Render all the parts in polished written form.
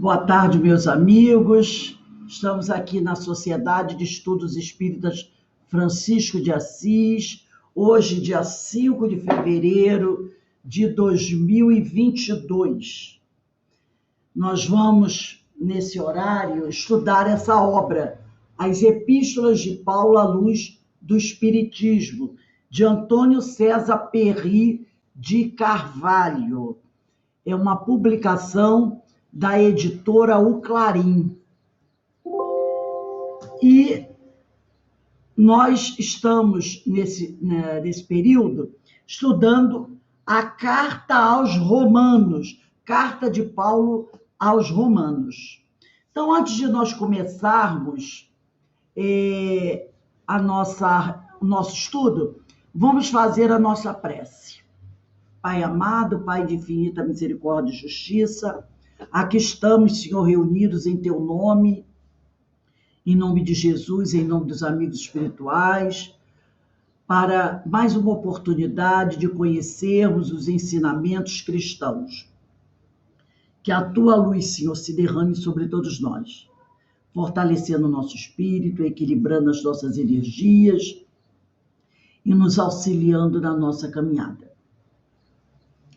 Boa tarde, meus amigos. Estamos aqui na Sociedade de Estudos Espíritas Francisco de Assis, hoje, dia 5 de fevereiro de 2022. Nós vamos, nesse horário, estudar essa obra, As Epístolas de Paulo à Luz do Espiritismo, de Antônio César Perry de Carvalho. É uma publicação da editora O Clarim. E nós estamos, nesse período, estudando a Carta aos Romanos, Carta de Paulo aos Romanos. Então, antes de nós começarmos o nosso estudo, vamos fazer a nossa prece. Pai amado, Pai de infinita misericórdia e justiça, aqui estamos, Senhor, reunidos em Teu nome, em nome de Jesus, em nome dos amigos espirituais, para mais uma oportunidade de conhecermos os ensinamentos cristãos. Que a Tua luz, Senhor, se derrame sobre todos nós, fortalecendo o nosso espírito, equilibrando as nossas energias e nos auxiliando na nossa caminhada.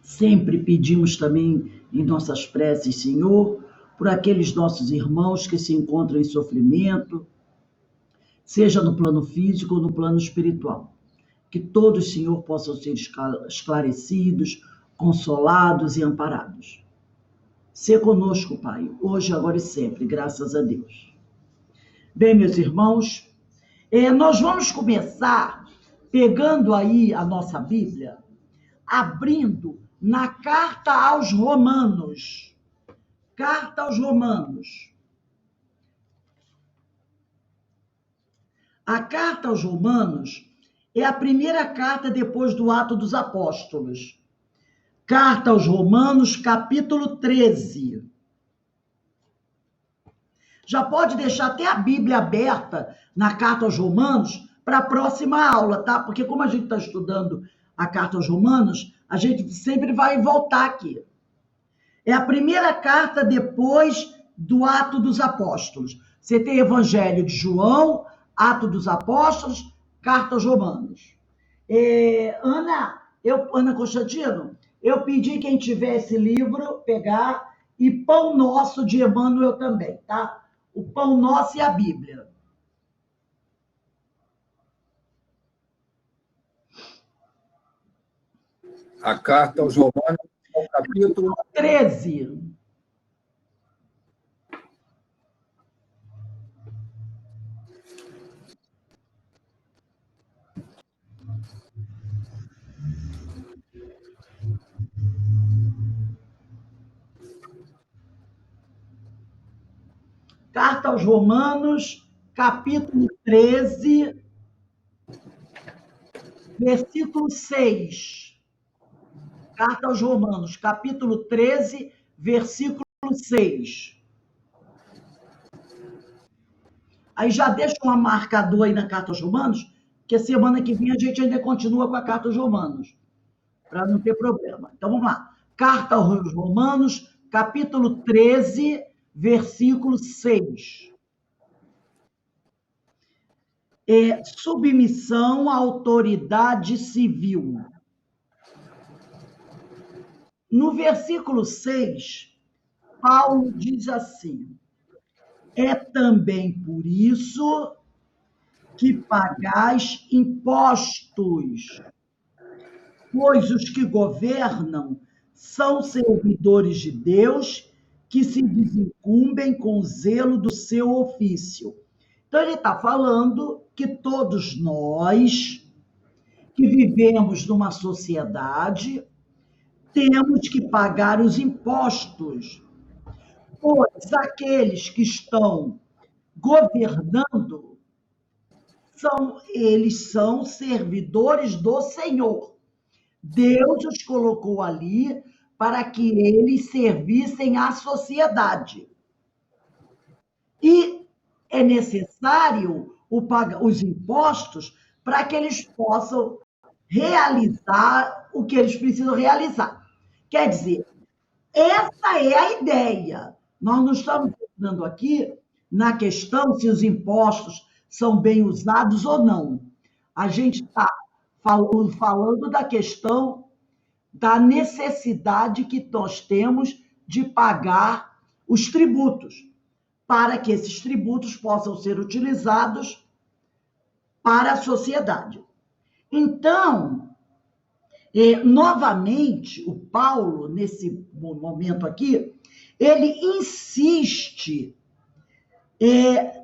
Sempre pedimos também em nossas preces, Senhor, por aqueles nossos irmãos que se encontram em sofrimento, seja no plano físico ou no plano espiritual. Que todos, Senhor, possam ser esclarecidos, consolados e amparados. Sê conosco, Pai, hoje, agora e sempre, graças a Deus. Bem, meus irmãos, nós vamos começar pegando aí a nossa Bíblia, abrindo na Carta aos Romanos. Carta aos Romanos. A Carta aos Romanos é a primeira carta depois do Atos dos Apóstolos. Carta aos Romanos, capítulo 13. Já pode deixar até a Bíblia aberta na Carta aos Romanos para a próxima aula, tá? Porque como a gente está estudando a Carta aos Romanos, a gente sempre vai voltar aqui. É a primeira carta depois do Ato dos Apóstolos. Você tem Evangelho de João, Ato dos Apóstolos, Carta aos Romanos. Ana Constantino, eu pedi quem tiver esse livro pegar, e Pão Nosso de Emmanuel também, tá? O Pão Nosso e a Bíblia. A Carta aos Romanos, capítulo 13. Carta aos Romanos, capítulo 13, versículo 6. Carta aos Romanos, capítulo 13, versículo 6. Aí já deixa um marcador aí na Carta aos Romanos, que a semana que vem a gente ainda continua com a Carta aos Romanos, para não ter problema. Então vamos lá. Carta aos Romanos, capítulo 13, versículo 6. Submissão à autoridade civil. No versículo 6, Paulo diz assim: é também por isso que pagais impostos, pois os que governam são servidores de Deus que se desincumbem com o zelo do seu ofício. Então, ele está falando que todos nós que vivemos numa sociedade temos que pagar os impostos, pois aqueles que estão governando eles são servidores do Senhor. Deus os colocou ali para que eles servissem à sociedade. E é necessário os impostos para que eles possam realizar o que eles precisam realizar. Quer dizer, essa é a ideia. Nós não estamos entrando aqui na questão se os impostos são bem usados ou não. A gente está falando da questão da necessidade que nós temos de pagar os tributos, para que esses tributos possam ser utilizados para a sociedade. Então, novamente, o Paulo, nesse momento aqui, ele insiste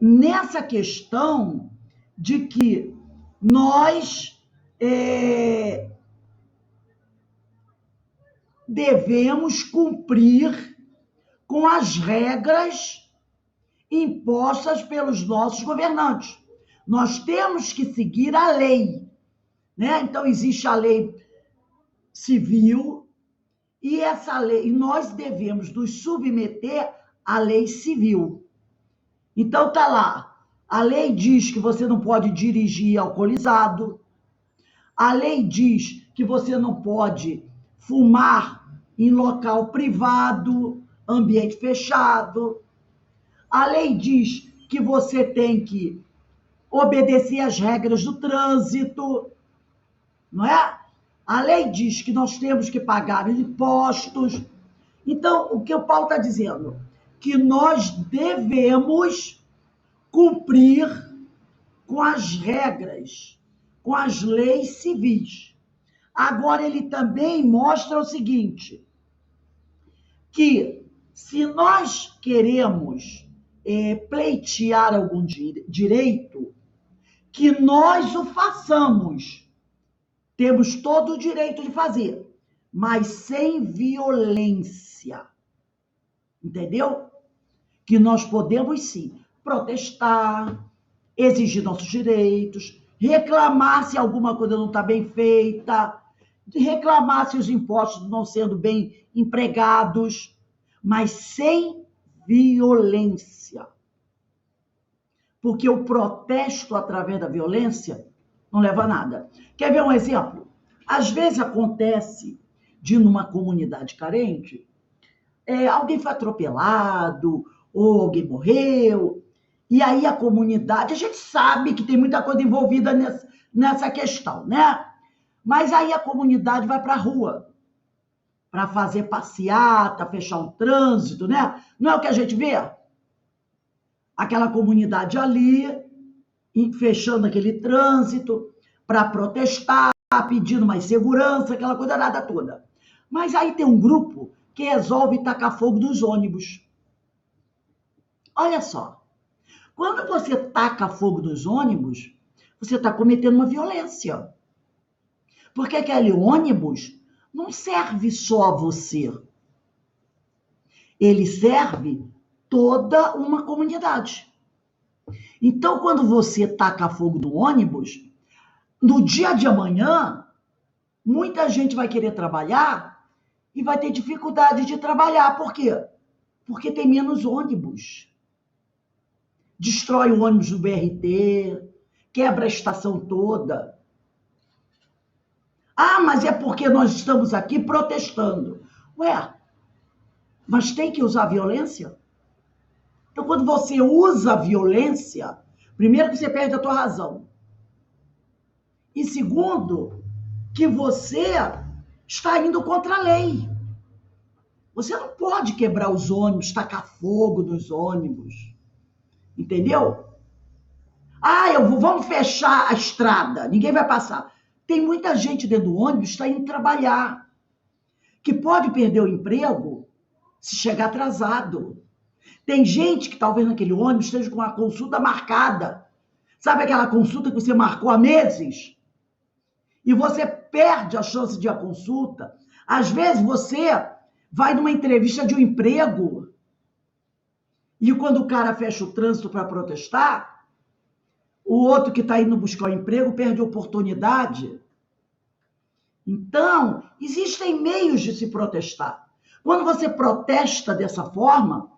nessa questão de que nós devemos cumprir com as regras impostas pelos nossos governantes. Nós temos que seguir a lei, né? Então, existe a lei civil e essa lei, nós devemos nos submeter à lei civil. Então, tá lá, a lei diz que você não pode dirigir alcoolizado, a lei diz que você não pode fumar em local privado, ambiente fechado, a lei diz que você tem que obedecer às regras do trânsito, não é? A lei diz que nós temos que pagar impostos. Então, o que o Paulo está dizendo? Que nós devemos cumprir com as regras, com as leis civis. Agora, ele também mostra o seguinte, que se nós queremos pleitear algum direito, que nós o façamos. Temos todo o direito de fazer, mas sem violência. Entendeu? Que nós podemos, sim, protestar, exigir nossos direitos, reclamar se alguma coisa não está bem feita, reclamar se os impostos não sendo bem empregados, mas sem violência. Porque o protesto através da violência não leva a nada. Quer ver um exemplo? Às vezes acontece de, numa comunidade carente, alguém foi atropelado, ou alguém morreu, e aí a comunidade, a gente sabe que tem muita coisa envolvida nessa questão, né? Mas aí a comunidade vai para a rua para fazer passeata, fechar o trânsito, né? Não é o que a gente vê? Aquela comunidade ali, fechando aquele trânsito para protestar, pedindo mais segurança, aquela coisa nada toda. Mas aí tem um grupo que resolve tacar fogo nos ônibus. Olha só, quando você taca fogo nos ônibus, você está cometendo uma violência. Porque aquele ônibus não serve só a você. Ele serve toda uma comunidade. Então, quando você taca fogo no ônibus, no dia de amanhã, muita gente vai querer trabalhar e vai ter dificuldade de trabalhar. Por quê? Porque tem menos ônibus. Destrói o ônibus do BRT, quebra a estação toda. Ah, mas é porque nós estamos aqui protestando. Ué, mas tem que usar violência? Então, quando você usa a violência, primeiro que você perde a tua razão. E segundo, que você está indo contra a lei. Você não pode quebrar os ônibus, tacar fogo nos ônibus. Entendeu? Ah, vamos fechar a estrada, ninguém vai passar. Tem muita gente dentro do ônibus que está indo trabalhar, que pode perder o emprego se chegar atrasado. Tem gente que talvez naquele ônibus esteja com uma consulta marcada. Sabe aquela consulta que você marcou há meses? E você perde a chance de ir à consulta. Às vezes você vai numa entrevista de um emprego e quando o cara fecha o trânsito para protestar, o outro que está indo buscar o emprego perde a oportunidade. Então, existem meios de se protestar. Quando você protesta dessa forma,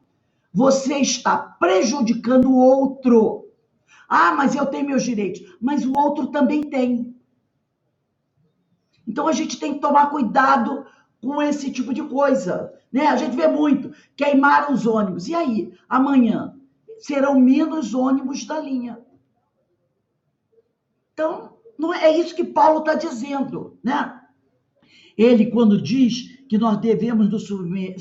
você está prejudicando o outro. Ah, mas eu tenho meus direitos. Mas o outro também tem. Então, a gente tem que tomar cuidado com esse tipo de coisa, né? A gente vê muito, queimaram os ônibus. E aí, amanhã serão menos ônibus da linha. Então, não é isso que Paulo está dizendo, né? Ele, quando diz que nós devemos nos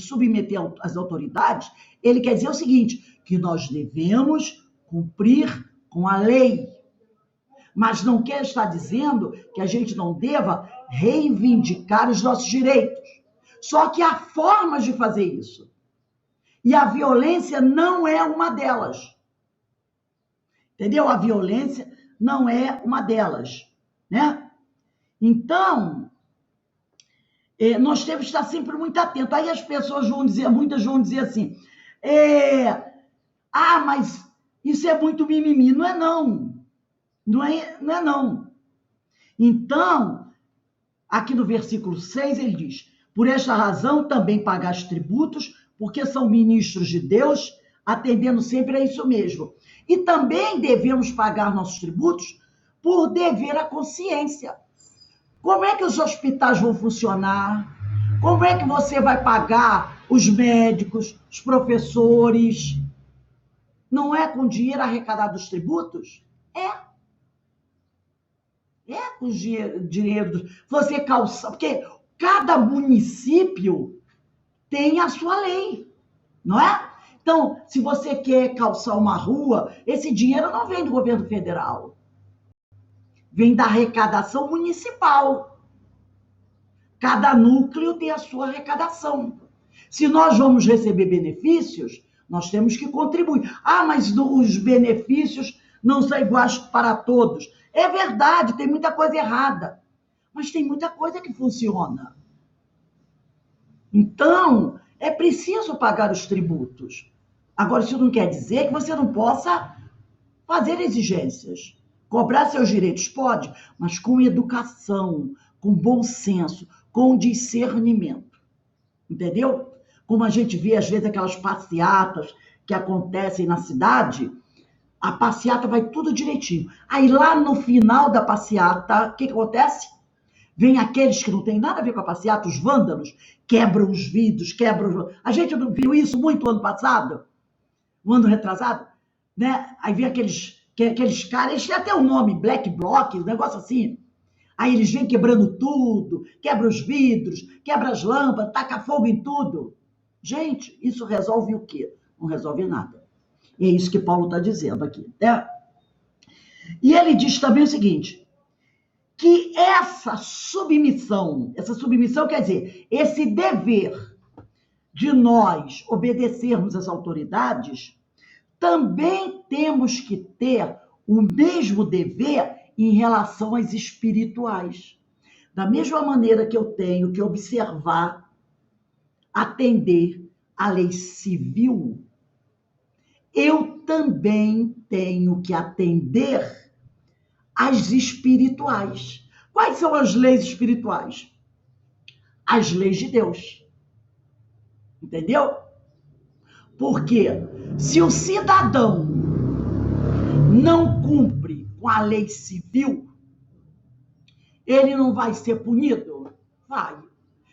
submeter às autoridades, ele quer dizer o seguinte, que nós devemos cumprir com a lei. Mas não quer estar dizendo que a gente não deva reivindicar os nossos direitos. Só que há formas de fazer isso. E a violência não é uma delas. Entendeu? A violência não é uma delas, né? Então, nós temos que estar sempre muito atentos. Aí as pessoas vão dizer, muitas vão dizer assim, mas isso é muito mimimi. Não é não. Não é não. Então, aqui no versículo 6 ele diz, por esta razão também pagais tributos, porque são ministros de Deus, atendendo sempre a isso mesmo. E também devemos pagar nossos tributos por dever à consciência. Como é que os hospitais vão funcionar? Como é que você vai pagar os médicos, os professores? Não é com dinheiro arrecadado dos tributos? É com dinheiro. Você calça, porque cada município tem a sua lei, não é? Então, se você quer calçar uma rua, esse dinheiro não vem do governo federal. Vem da arrecadação municipal. Cada núcleo tem a sua arrecadação. Se nós vamos receber benefícios, nós temos que contribuir. Mas os benefícios não são iguais para todos. É verdade, tem muita coisa errada, mas tem muita coisa que funciona. Então, é preciso pagar os tributos. Agora, isso não quer dizer que você não possa fazer exigências. Cobrar seus direitos pode, mas com educação, com bom senso, com discernimento. Entendeu? Como a gente vê, às vezes, aquelas passeatas que acontecem na cidade, a passeata vai tudo direitinho. Aí lá no final da passeata, o que acontece? Vem aqueles que não têm nada a ver com a passeata, os vândalos, quebram os vidros, A gente não viu isso muito ano passado? O ano retrasado? Né? Aí vem aqueles caras, eles têm até o nome, Black Bloc, um negócio assim. Aí eles vêm quebrando tudo, quebra os vidros, quebra as lâmpadas, taca fogo em tudo. Gente, isso resolve o quê? Não resolve nada. É isso que Paulo está dizendo aqui, né? E ele diz também o seguinte, que essa submissão quer dizer, esse dever de nós obedecermos às autoridades, também temos que ter o mesmo dever em relação às espirituais. Da mesma maneira que eu tenho que observar, atender à lei civil, eu também tenho que atender às espirituais. Quais são as leis espirituais? As leis de Deus. Entendeu? Porque se o cidadão não cumpre com a lei civil, ele não vai ser punido? Vai.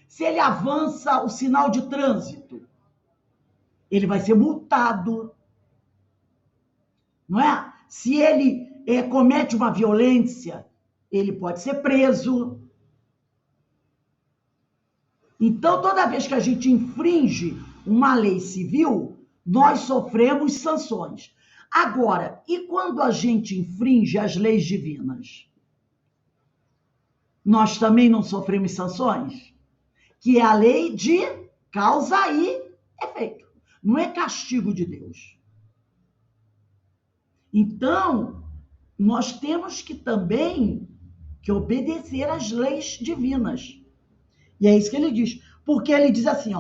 Se ele avança o sinal de trânsito, ele vai ser multado. Não é? Se ele comete uma violência, ele pode ser preso. Então, toda vez que a gente infringe uma lei civil, nós sofremos sanções. Agora, e quando a gente infringe as leis divinas? Nós também não sofremos sanções? Que é a lei de causa e efeito. Não é castigo de Deus. Então, nós temos que também que obedecer às leis divinas. E é isso que ele diz. Porque ele diz assim,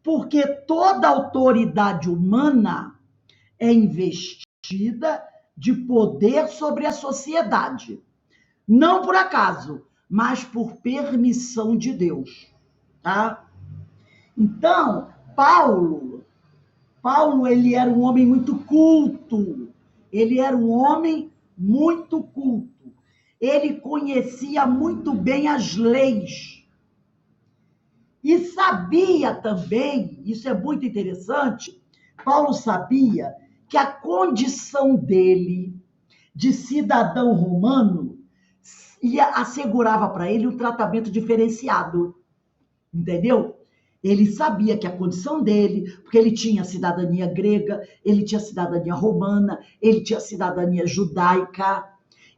porque toda autoridade humana é investida de poder sobre a sociedade. Não por acaso, mas por permissão de Deus. Tá? Então, Paulo, ele era um homem muito culto. Ele era um homem muito culto. Ele conhecia muito bem as leis. E sabia também, isso é muito interessante, Paulo sabia que a condição dele de cidadão romano assegurava para ele um tratamento diferenciado, entendeu? Ele sabia que a condição dele, porque ele tinha cidadania grega, ele tinha cidadania romana, ele tinha cidadania judaica,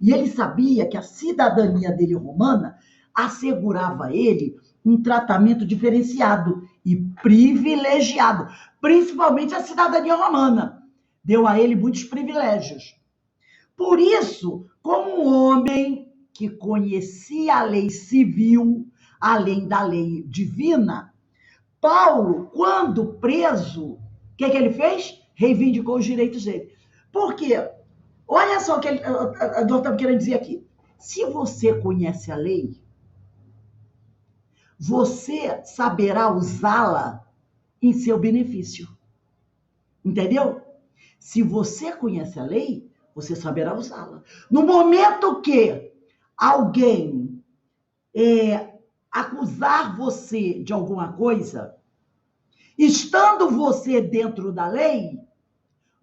e ele sabia que a cidadania dele romana assegurava a ele um tratamento diferenciado e privilegiado, principalmente a cidadania romana. Deu a ele muitos privilégios. Por isso, como um homem que conhecia a lei civil, além da lei divina, Paulo, quando preso, o que ele fez? Reivindicou os direitos dele. Por quê? Olha só o que a doutora estava querendo dizer aqui. Se você conhece a lei, você saberá usá-la em seu benefício. Entendeu? Se você conhece a lei, você saberá usá-la. No momento que alguém acusar você de alguma coisa, estando você dentro da lei,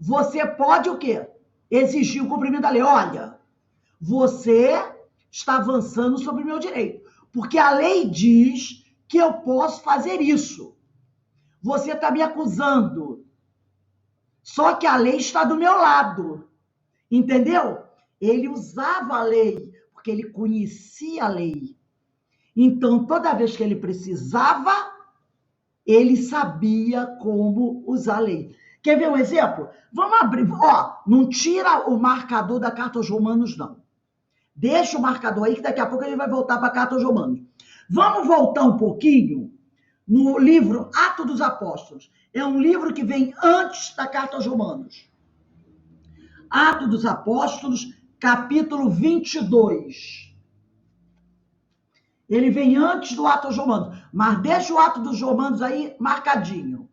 você pode o quê? Exigir o cumprimento da lei. Olha, você está avançando sobre o meu direito, porque a lei diz que eu posso fazer isso. Você está me acusando. Só que a lei está do meu lado. Entendeu? Ele usava a lei, porque ele conhecia a lei. Então, toda vez que ele precisava, ele sabia como usar a lei. Quer ver um exemplo? Vamos abrir. Ó, não tira o marcador da carta aos Romanos, não. Deixa o marcador aí, que daqui a pouco a gente vai voltar para a carta aos Romanos. Vamos voltar um pouquinho no livro Atos dos Apóstolos. É um livro que vem antes da carta aos Romanos. Atos dos Apóstolos, capítulo 22. Ele vem antes do Atos dos Romanos, mas deixa o Atos dos Romanos aí marcadinho.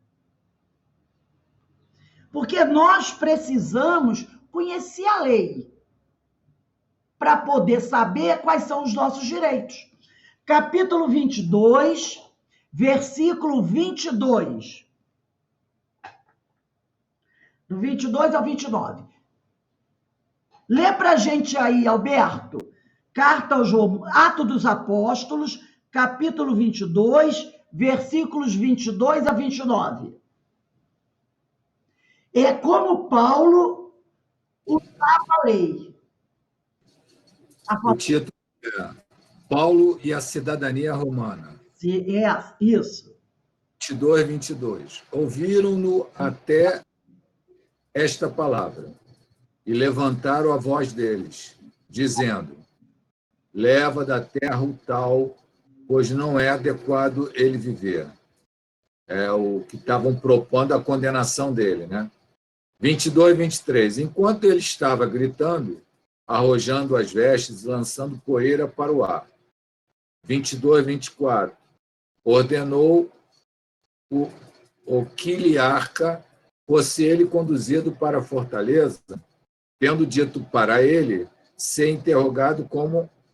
Porque nós precisamos conhecer a lei para poder saber quais são os nossos direitos. Capítulo 22, versículo 22. Do 22 ao 29. Lê para a gente aí, Alberto. Carta aos Atos dos Apóstolos, capítulo 22, versículos 22 a 29. É como Paulo usava a lei. O título é Paulo e a cidadania romana. É, isso. 22, 22. Ouviram-no até esta palavra e levantaram a voz deles, dizendo: leva da terra o tal, pois não é adequado ele viver. É o que estavam propondo a condenação dele, né? 22, 23. Enquanto ele estava gritando, arrojando as vestes, lançando poeira para o ar. 22, 24. Ordenou o quiliarca, fosse ele conduzido para a fortaleza, tendo dito para ele ser interrogado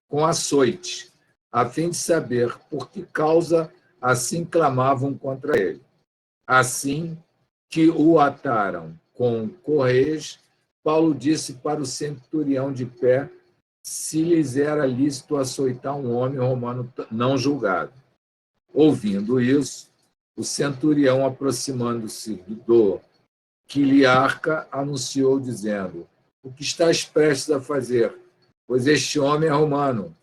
com açoite, a fim de saber por que causa assim clamavam contra ele. Assim que o ataram com correias, Paulo disse para o centurião de pé se lhes era lícito açoitar um homem romano não julgado. Ouvindo isso, o centurião, aproximando-se do quiliarca, anunciou, dizendo: o que estás prestes a fazer? Pois este homem é romano.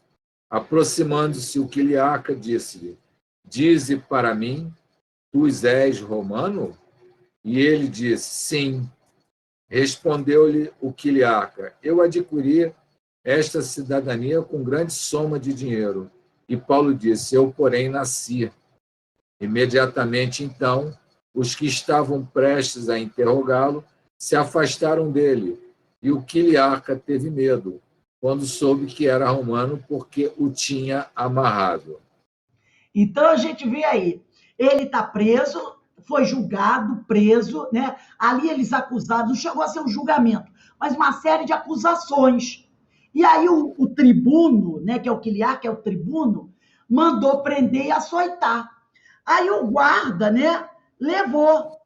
Aproximando-se o quiliarca, disse-lhe: dize para mim, tu és romano? E ele disse: sim. Respondeu-lhe o quiliarca: eu adquiri esta cidadania com grande soma de dinheiro. E Paulo disse: eu, porém, nasci. Imediatamente, então, os que estavam prestes a interrogá-lo se afastaram dele, e o quiliarca teve medo, quando soube que era romano, porque o tinha amarrado. Então, a gente vê aí, ele está preso, foi julgado, preso, né? Ali eles acusados, não chegou a ser um julgamento, mas uma série de acusações. E aí o tribuno, né, que é o quiliar, que é o tribuno, mandou prender e açoitar. Aí o guarda, né, levou.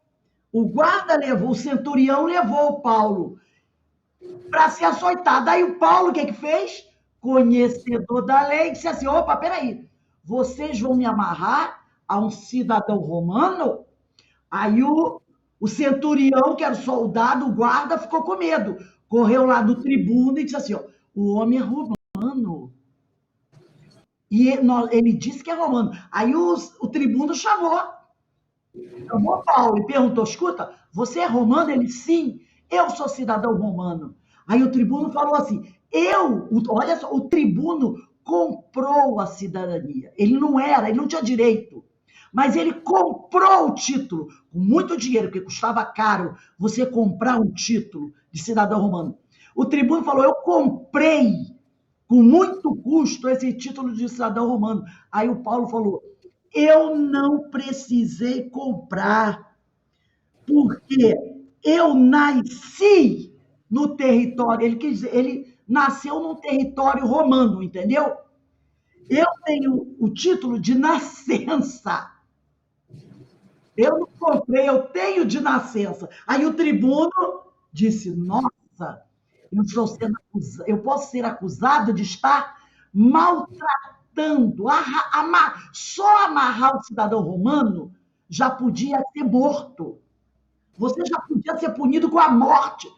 O guarda levou, o centurião levou o Paulo para ser açoitado. Aí o Paulo, o que fez? Conhecedor da lei, disse assim: opa, peraí, vocês vão me amarrar a um cidadão romano? Aí o centurião, que era o soldado, o guarda, ficou com medo. Correu lá do tribuno e disse assim: ó, o homem é romano. E ele disse que é romano. Aí o tribuno chamou Paulo e perguntou: escuta, você é romano? Ele, sim, eu sou cidadão romano. Aí o tribuno falou assim: olha só, o tribuno comprou a cidadania. Ele não tinha direito. Mas ele comprou o título com muito dinheiro, porque custava caro você comprar um título de cidadão romano. O tribuno falou: eu comprei com muito custo esse título de cidadão romano. Aí o Paulo falou: eu não precisei comprar, porque eu nasci no território, ele quer dizer, ele nasceu num território romano, entendeu? Eu tenho o título de nascença. Eu não comprei, eu tenho de nascença. Aí o tribuno disse: nossa, eu posso ser acusado de estar maltratando, só amarrar o cidadão romano já podia ser morto. Você já podia ser punido com a morte,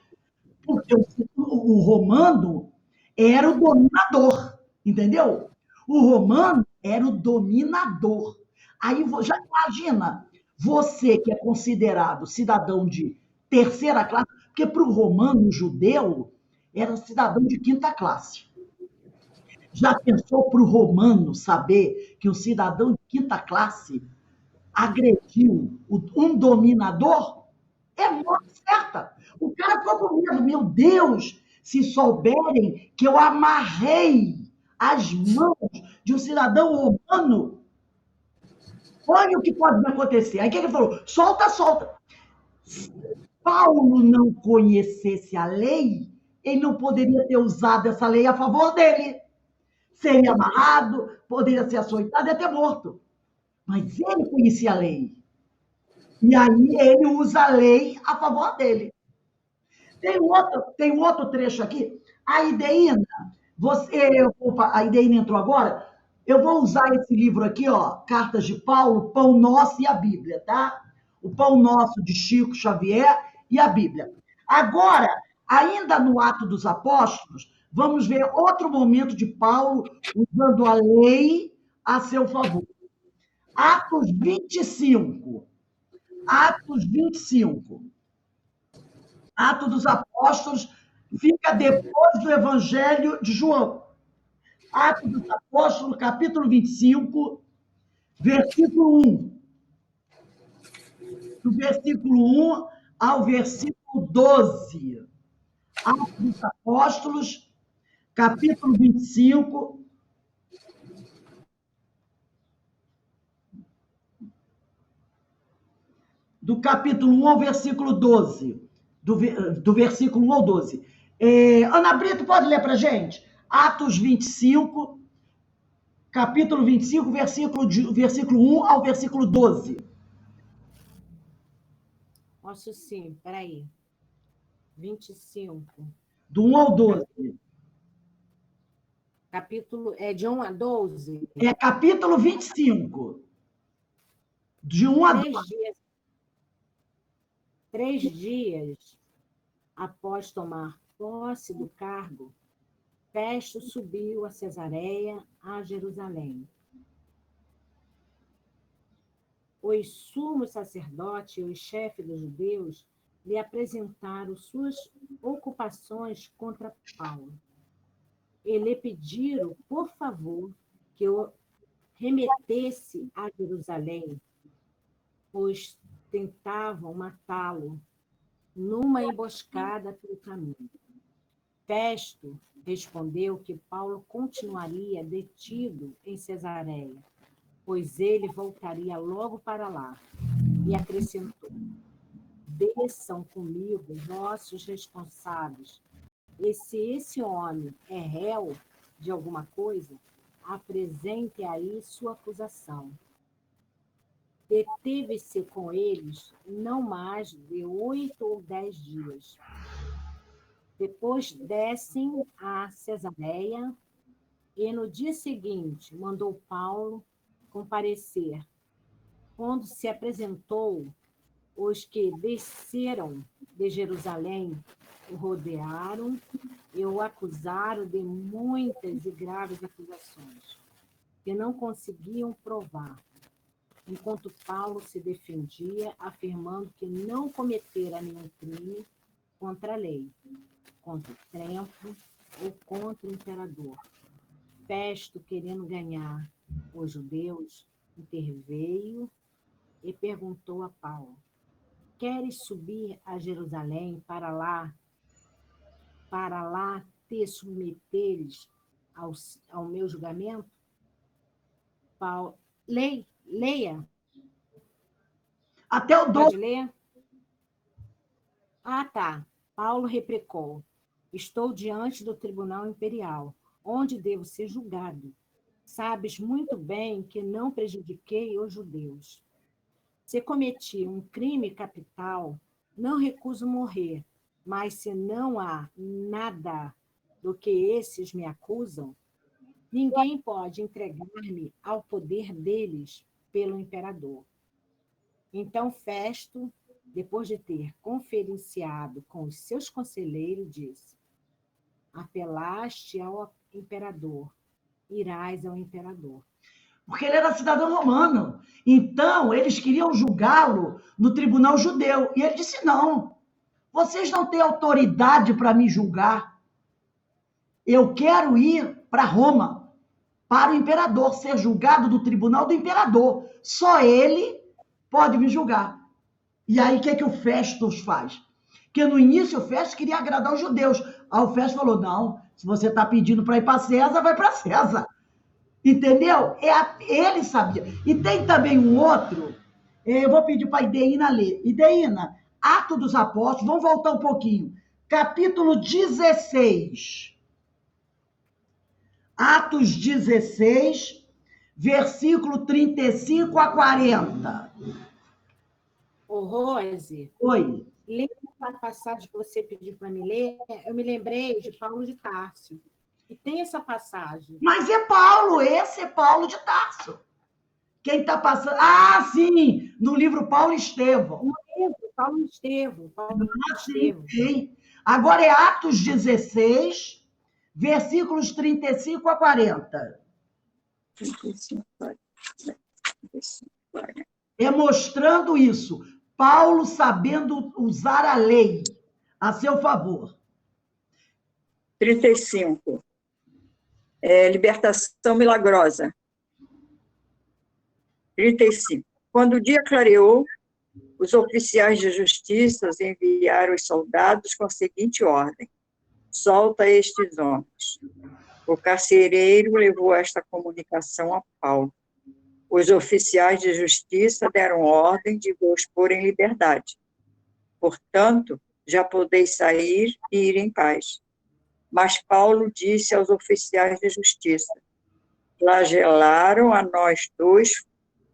porque o romano era o dominador, entendeu? O romano era o dominador. Aí já imagina, você que é considerado cidadão de terceira classe, porque para o romano, o judeu, era cidadão de quinta classe. Já pensou para o romano saber que um cidadão de quinta classe agrediu um dominador? É morte certa. O cara ficou com medo. Meu Deus, se souberem que eu amarrei as mãos de um cidadão romano, olha o que pode me acontecer. Aí o que ele falou? Solta, solta. Se Paulo não conhecesse a lei, ele não poderia ter usado essa lei a favor dele. Seria amarrado, poderia ser açoitado e até morto. Mas ele conhecia a lei. E aí ele usa a lei a favor dele. Tem um outro trecho aqui. A Ideína, a Ideína entrou agora. Eu vou usar esse livro aqui, ó, Cartas de Paulo, Pão Nosso e a Bíblia, tá? O Pão Nosso de Chico Xavier e a Bíblia. Agora, ainda no Ato dos Apóstolos, vamos ver outro momento de Paulo usando a lei a seu favor. Atos 25. Atos 25. Atos dos Apóstolos fica depois do Evangelho de João. Atos dos Apóstolos, capítulo 25, versículo 1. Do versículo 1 ao versículo 12. Atos dos Apóstolos, capítulo 25. Do capítulo 1 ao versículo 12. Do versículo 1 ao 12. Ana Brito, pode ler para a gente? Atos 25, capítulo 25, versículo 1 ao versículo 12. Posso sim, peraí. 25. Do 1 ao 12. Capítulo é de 1 a 12? É capítulo 25. De 1 a 12. 3 dias após tomar posse do cargo, Festo subiu a Cesareia, a Jerusalém. Os sumos sacerdotes e os chefes dos judeus lhe apresentaram suas ocupações contra Paulo. E lhe pediram, por favor, que o remetesse a Jerusalém, pois tentavam matá-lo numa emboscada pelo caminho. Festo respondeu que Paulo continuaria detido em Cesareia, pois ele voltaria logo para lá, e acrescentou: desçam comigo vossos responsáveis, e se esse homem é réu de alguma coisa, apresente aí sua acusação. deteve-se com eles não mais de 8 ou 10 dias. Depois descem a Cesareia, e no dia seguinte mandou Paulo comparecer. Quando se apresentou, os que desceram de Jerusalém o rodearam e o acusaram de muitas e graves acusações, que não conseguiam provar, enquanto Paulo se defendia, afirmando que não cometera nenhum crime contra a lei, contra o templo ou contra o imperador. Festo, querendo ganhar os judeus, interveio e perguntou a Paulo: queres subir a Jerusalém para lá te submeteres ao meu julgamento? Paulo, leia. Até o Pode 12. ler? Ah, tá. Paulo replicou: estou diante do tribunal imperial, onde devo ser julgado. Sabes muito bem que não prejudiquei os judeus. Se cometi um crime capital, não recuso morrer, mas se não há nada do que esses me acusam, ninguém pode entregar-me ao poder deles pelo imperador. Então Festo, depois de ter conferenciado com os seus conselheiros, disse: apelaste ao imperador, irás ao imperador. Porque ele era cidadão romano. Então, eles queriam julgá-lo no tribunal judeu. E ele disse: não, vocês não têm autoridade para me julgar. Eu quero ir para Roma, para o imperador, ser julgado do tribunal do imperador. Só ele pode me julgar. E aí, o que o Festus faz? Porque no início o Festus queria agradar os judeus. Aí o Festus falou: não, se você está pedindo para ir para César, vai para César. Entendeu? Ele sabia. E tem também um outro, eu vou pedir para a Ideína ler. Ideína, Atos dos Apóstolos, vamos voltar um pouquinho. Capítulo 16. Atos 16, versículo 35 a 40. Ô, Rose, Oi. lendo a passagem que você pediu para me ler, eu me lembrei de Paulo de Tarso. E tem essa passagem. Mas é Paulo, esse é Paulo de Tarso. Quem está passando? Ah, sim, no livro Paulo e Estevão. No livro, Paulo Estevão. Sim. Agora é Atos 16, versículos 35 a 40. 35, 40. É mostrando isso. Paulo sabendo usar a lei a seu favor. 35. Libertação milagrosa. 35. Quando o dia clareou, os oficiais de justiça enviaram os soldados com a seguinte ordem: solta estes homens. O carcereiro levou esta comunicação a Paulo. Os oficiais de justiça deram ordem de vos pôr em liberdade. Portanto, já podeis sair e ir em paz. Mas Paulo disse aos oficiais de justiça: flagelaram a nós dois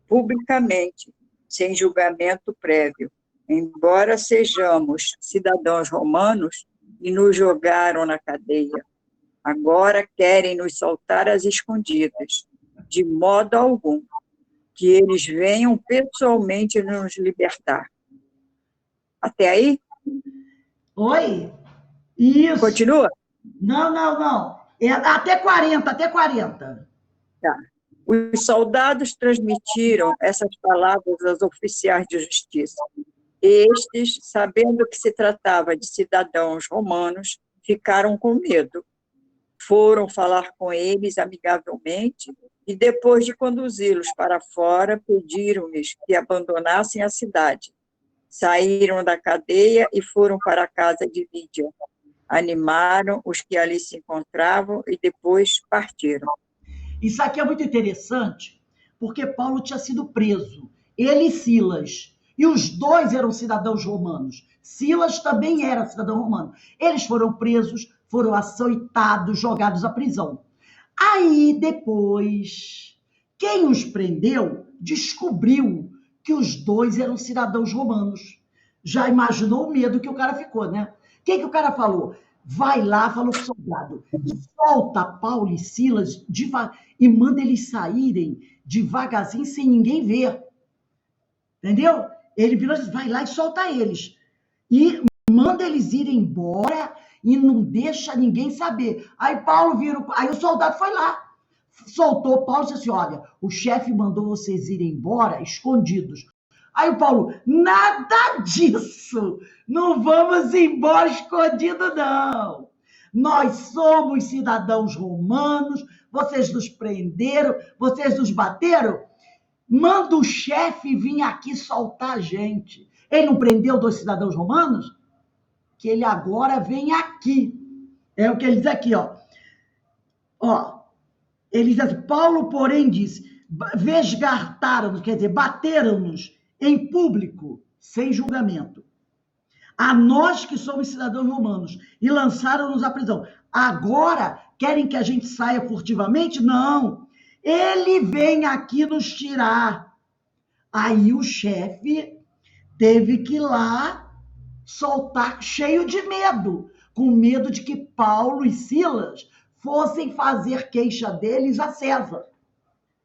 publicamente, sem julgamento prévio, embora sejamos cidadãos romanos, e nos jogaram na cadeia. Agora querem nos soltar às escondidas, de modo algum, que eles venham pessoalmente nos libertar. Até aí? Oi? Isso. Continua? Não. Até 40, até 40. Tá. Os soldados transmitiram essas palavras aos oficiais de justiça. Estes, sabendo que se tratava de cidadãos romanos, ficaram com medo. Foram falar com eles amigavelmente e, depois de conduzi-los para fora, pediram-lhes que abandonassem a cidade. Saíram da cadeia e foram para a casa de Lídia. Animaram os que ali se encontravam e depois partiram. Isso aqui é muito interessante, porque Paulo tinha sido preso, ele e Silas, e os dois eram cidadãos romanos. Silas também era cidadão romano. Eles foram presos, foram açoitados, jogados à prisão. Aí, depois, quem os prendeu descobriu que os dois eram cidadãos romanos. Já imaginou o medo que o cara ficou, né? O que o cara falou? Vai lá, falou pro soldado, solta Paulo e Silas e manda eles saírem devagarzinho, sem ninguém ver. Entendeu? Ele virou e disse, vai lá e solta eles. E manda eles irem embora e não deixa ninguém saber. Aí Paulo vira, aí o soldado foi lá, soltou Paulo e disse assim, olha, o chefe mandou vocês irem embora escondidos. Aí o Paulo, nada disso, não vamos embora escondido, não. Nós somos cidadãos romanos, vocês nos prenderam, vocês nos bateram, manda o chefe vir aqui soltar a gente. Ele não prendeu 2 cidadãos romanos? Que ele agora vem aqui. É o que ele diz aqui, ó. Ó, ele diz assim, Paulo, porém, disse, vesgartaram-nos, quer dizer, bateram-nos em público, sem julgamento. A nós que somos cidadãos romanos, e lançaram-nos à prisão. Agora, querem que a gente saia furtivamente? Não. Ele vem aqui nos tirar. Aí o chefe teve que ir lá soltar, cheio de medo, com medo de que Paulo e Silas fossem fazer queixa deles a César.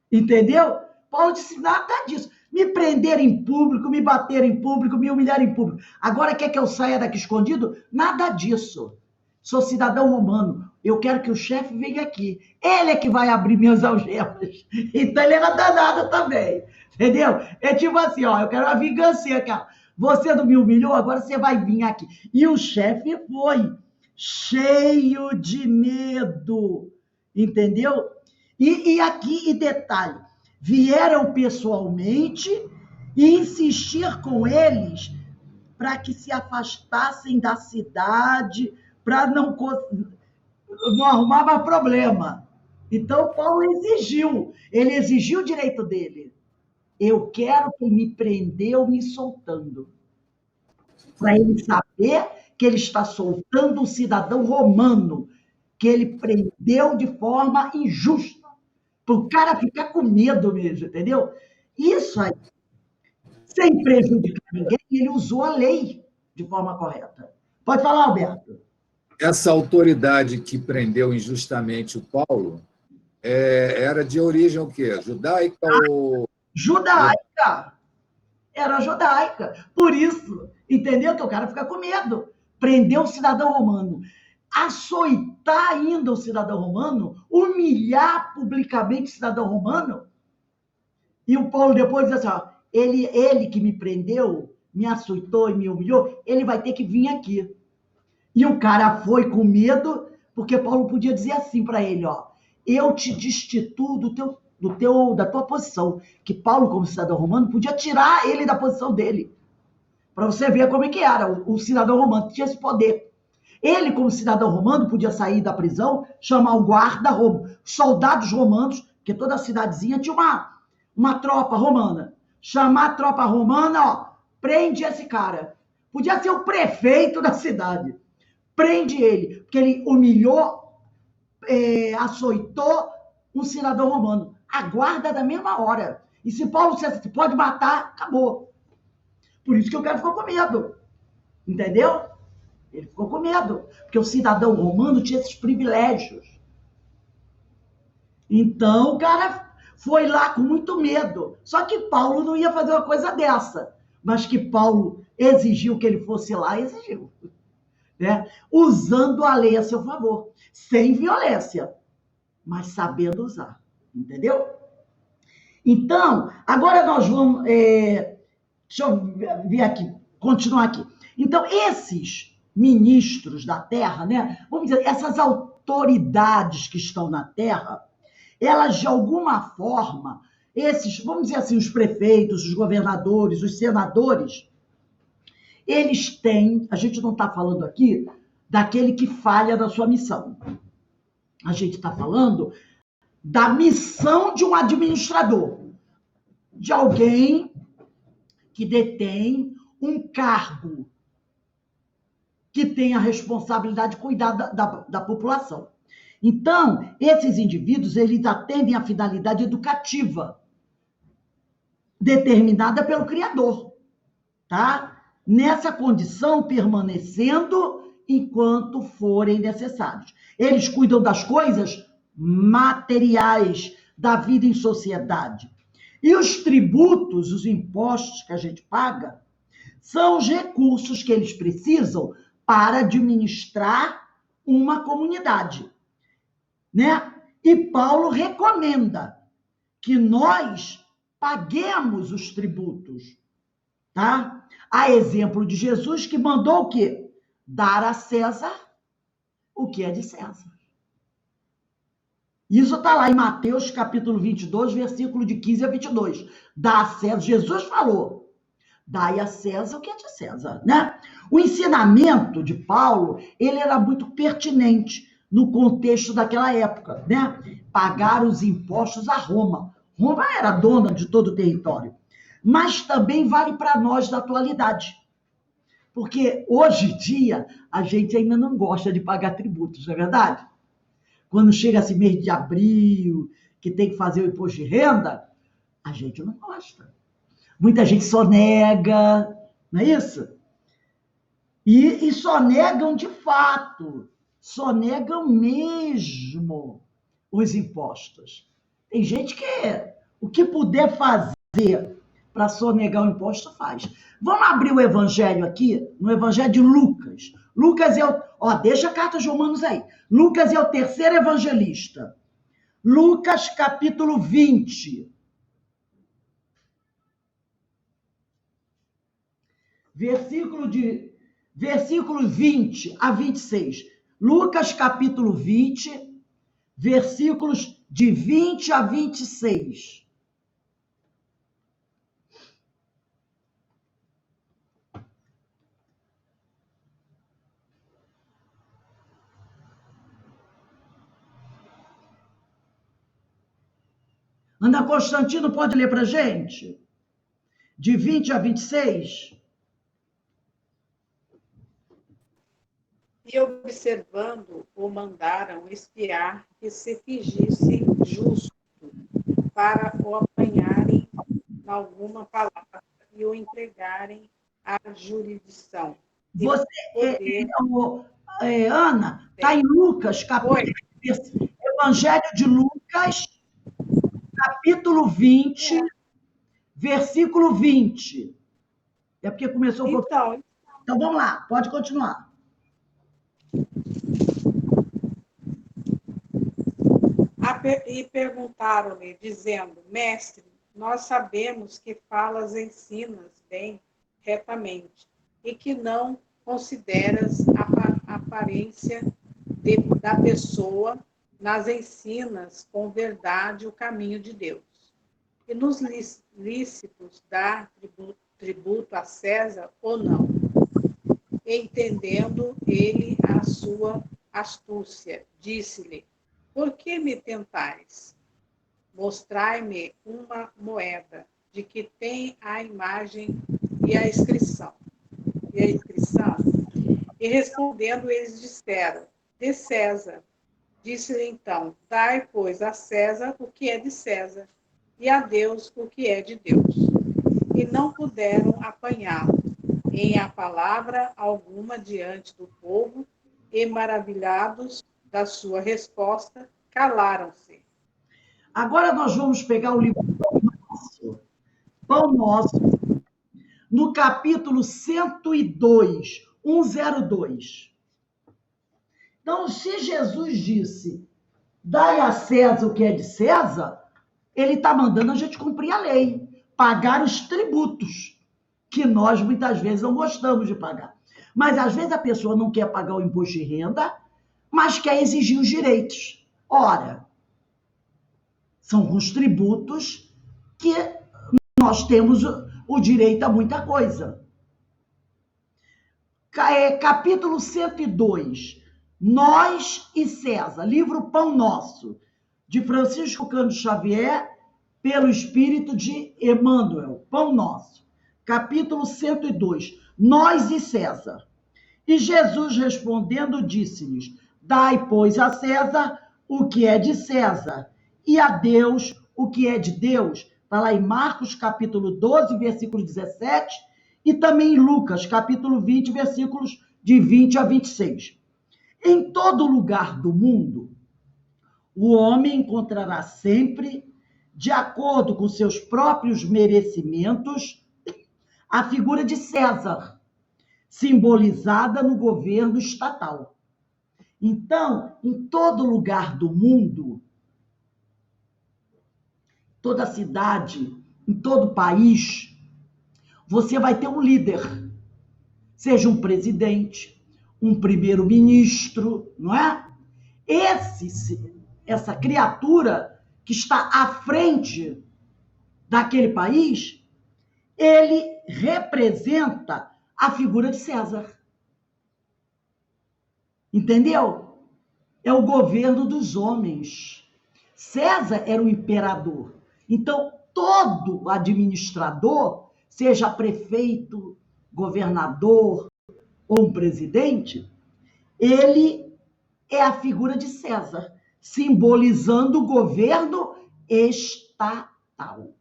Entendeu? Paulo disse, nada disso. Me prender em público, me bater em público, me humilhar em público. Agora quer que eu saia daqui escondido? Nada disso. Sou cidadão romano. Eu quero que o chefe venha aqui. Ele é que vai abrir minhas algemas. Então ele era danado também. Entendeu? É tipo assim, ó, eu quero uma vingança, cara. Você não me humilhou, agora você vai vir aqui. E o chefe foi cheio de medo. Entendeu? E aqui, e detalhe, vieram pessoalmente e insistir com eles para que se afastassem da cidade, para não arrumar mais problema. Então, Paulo exigiu, ele exigiu o direito dele. Eu quero que me prendeu me soltando. Para ele saber que ele está soltando um cidadão romano, que ele prendeu de forma injusta. Para o cara ficar com medo mesmo, entendeu? Isso aí, sem prejudicar ninguém, ele usou a lei de forma correta. Pode falar, Alberto. Essa autoridade que prendeu injustamente o Paulo era de origem o quê? Judaica ou... Judaica. Era judaica. Por isso, entendeu? Que o cara fica com medo. Prendeu o cidadão romano. Açoitar ainda o cidadão romano, humilhar publicamente o cidadão romano. E o Paulo depois diz assim, ó, ele que me prendeu, me açoitou e me humilhou, ele vai ter que vir aqui. E o cara foi com medo, porque Paulo podia dizer assim para ele, ó, eu te destituo da tua posição. Que Paulo, como cidadão romano, podia tirar ele da posição dele. Para você ver como é que era. O cidadão romano tinha esse poder. Ele, como cidadão romano, podia sair da prisão, chamar o guarda, soldados romanos, porque toda a cidadezinha tinha uma tropa romana. Chamar a tropa romana, ó, prende esse cara. Podia ser o prefeito da cidade. Prende ele, porque ele humilhou, açoitou um cidadão romano. Aguarda da mesma hora. E se Paulo dissesse, pode matar, acabou. Por isso que o cara ficou com medo. Entendeu? Ele ficou com medo, porque o cidadão romano tinha esses privilégios. Então, o cara foi lá com muito medo. Só que Paulo não ia fazer uma coisa dessa. Mas que Paulo exigiu que ele fosse lá, exigiu. Né? Usando a lei a seu favor. Sem violência, mas sabendo usar. Entendeu? Então, agora nós vamos... deixa eu ver aqui, continuar aqui. Então, esses ministros da terra, né? Vamos dizer, essas autoridades que estão na terra, elas, de alguma forma, vamos dizer assim, os prefeitos, os governadores, os senadores, eles têm, a gente não está falando aqui daquele que falha na sua missão. A gente está falando da missão de um administrador, de alguém que detém um cargo, que tem a responsabilidade de cuidar da população. Então, esses indivíduos, eles atendem à finalidade educativa. determinada pelo Criador, tá? Nessa condição, permanecendo enquanto forem necessários. Eles cuidam das coisas materiais da vida em sociedade. E os tributos, os impostos que a gente paga, são os recursos que eles precisam para administrar uma comunidade, né? E Paulo recomenda que nós paguemos os tributos, tá? A exemplo de Jesus, que mandou o quê? Dar a César o que é de César. Isso está lá em Mateus, capítulo 22, versículo de 15 a 22. Dá a César, Jesus falou, dai a César o que é de César, né? O ensinamento de Paulo, ele era muito pertinente no contexto daquela época, né? Pagar os impostos a Roma. Roma era dona de todo o território. Mas também vale para nós da atualidade. Porque hoje em dia a gente ainda não gosta de pagar tributos, não é verdade? Quando chega esse mês de abril, que tem que fazer o imposto de renda, a gente não gosta. Muita gente só nega, não é isso? E só negam de fato, só negam mesmo os impostos. Tem gente que o que puder fazer para sonegar o imposto faz. Vamos abrir o evangelho aqui, no evangelho de Lucas. Lucas é o... Ó, deixa a carta de Romanos aí. Lucas é o terceiro evangelista. Lucas, capítulo 20. Versículos 20 a 26. Lucas, capítulo 20, versículos de 20 a 26. Ana Constantino, pode ler para a gente? De 20 a 26. E observando, o mandaram espiar que se fingisse justo, para o apanharem em alguma palavra e o entregarem à jurisdição. Você, Ana, está em Lucas, Evangelho de Lucas, capítulo 20, versículo 20. É porque começou um pouquinho. Então, vamos lá, pode continuar. E perguntaram-lhe, dizendo, mestre, nós sabemos que falas e ensinas bem, retamente, e que não consideras a aparência da pessoa, nas ensinas com verdade o caminho de Deus. E nos lícitos dar tributo a César ou não? Entendendo ele a sua astúcia, disse-lhe, por que me tentais? Mostrai-me uma moeda de que tem a imagem e a inscrição. E respondendo, eles disseram, de César. Disse-lhe então, dai, pois, a César o que é de César, e a Deus o que é de Deus. E não puderam apanhá-lo em a palavra alguma diante do povo, e maravilhados da sua resposta, calaram-se. Agora nós vamos pegar o livro Pão Nosso, no capítulo 102, 102. Então, se Jesus disse, dai a César o que é de César, ele está mandando a gente cumprir a lei, pagar os tributos, que nós muitas vezes não gostamos de pagar. Mas às vezes a pessoa não quer pagar o imposto de renda, mas quer exigir os direitos. Ora, são os tributos que nós temos o direito a muita coisa. Capítulo 102, Nós e César, livro Pão Nosso, de Francisco Cândido Xavier, pelo Espírito de Emmanuel, Pão Nosso. Capítulo 102, Nós e César. E Jesus respondendo disse-lhes, dai, pois, a César o que é de César, e a Deus o que é de Deus. Está lá em Marcos, capítulo 12, versículo 17, e também em Lucas, capítulo 20, versículos de 20 a 26. Em todo lugar do mundo, o homem encontrará sempre, de acordo com seus próprios merecimentos, a figura de César, simbolizada no governo estatal. Então, em todo lugar do mundo, toda cidade, em todo país, você vai ter um líder, seja um presidente, um primeiro-ministro, não é? Essa criatura que está à frente daquele país, ele representa a figura de César. Entendeu? É o governo dos homens. César era o imperador. Então, todo administrador, seja prefeito, governador ou um presidente, ele é a figura de César, simbolizando o governo estatal.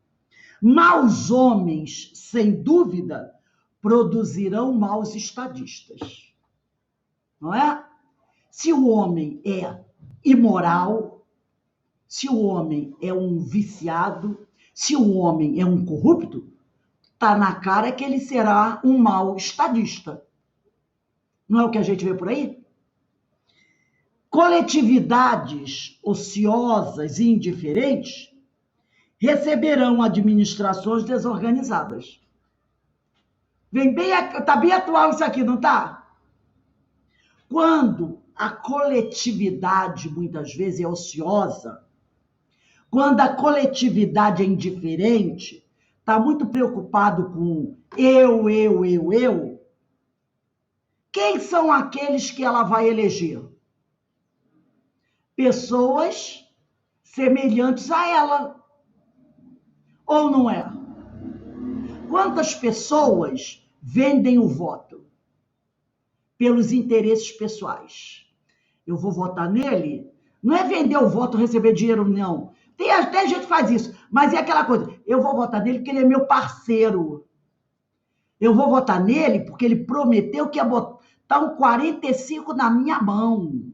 Maus homens, sem dúvida, produzirão maus estadistas. Não é? Se o homem é imoral, se o homem é um viciado, se o homem é um corrupto, está na cara que ele será um mau estadista. Não é o que a gente vê por aí? Coletividades ociosas e indiferentes receberão administrações desorganizadas. Está bem atual isso aqui, não está? Quando a coletividade, muitas vezes, é ociosa, quando a coletividade é indiferente, está muito preocupado com eu, quem são aqueles que ela vai eleger? Pessoas semelhantes a ela. Ou não é? Quantas pessoas vendem o voto? Pelos interesses pessoais. Eu vou votar nele? Não é vender o voto, receber dinheiro, não. Tem até gente que faz isso, mas é aquela coisa, eu vou votar nele porque ele é meu parceiro. Eu vou votar nele porque ele prometeu que ia botar um 45 na minha mão,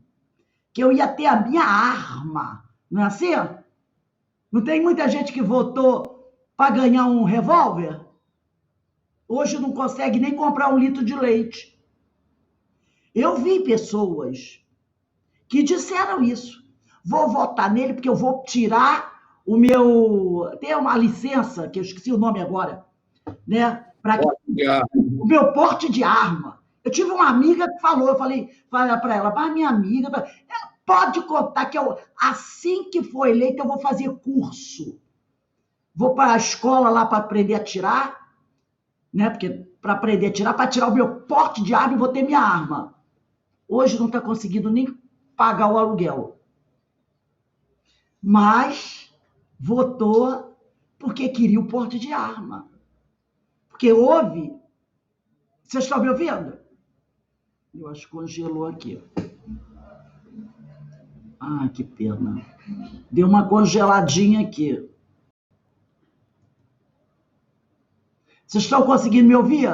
que eu ia ter a minha arma. Não é assim? Não tem muita gente que votou para ganhar um revólver? Hoje não consegue nem comprar 1 litro de leite. Eu vi pessoas que disseram isso. Vou votar nele porque eu vou tirar o meu... Tem uma licença, que eu esqueci o nome agora, né? O meu porte de arma. Eu tive uma amiga que falou, eu falei para ela, mas minha amiga, pode contar que eu, assim que for eleita, eu vou fazer curso. Vou para a escola lá para aprender a tirar, né? Porque para aprender a tirar, para tirar o meu porte de arma e vou ter minha arma. Hoje não está conseguindo nem pagar o aluguel. Mas votou porque queria o porte de arma. Porque houve... Vocês estão me ouvindo? Eu acho que congelou aqui. Ah, que pena. Deu uma congeladinha aqui. Vocês estão conseguindo me ouvir?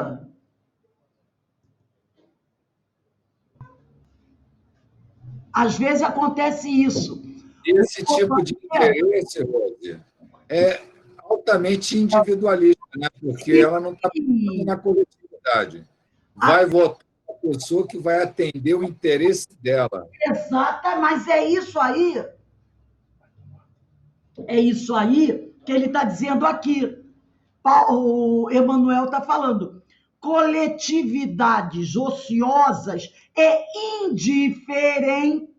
Às vezes acontece isso. Esse tipo de interesse, Rose, é altamente individualista, né? Porque ela não está pensando na coletividade. Vai votar a pessoa que vai atender o interesse dela. Exata, mas é isso aí. É isso aí que ele está dizendo aqui. O Emanuel está falando. Coletividades ociosas e indiferentes.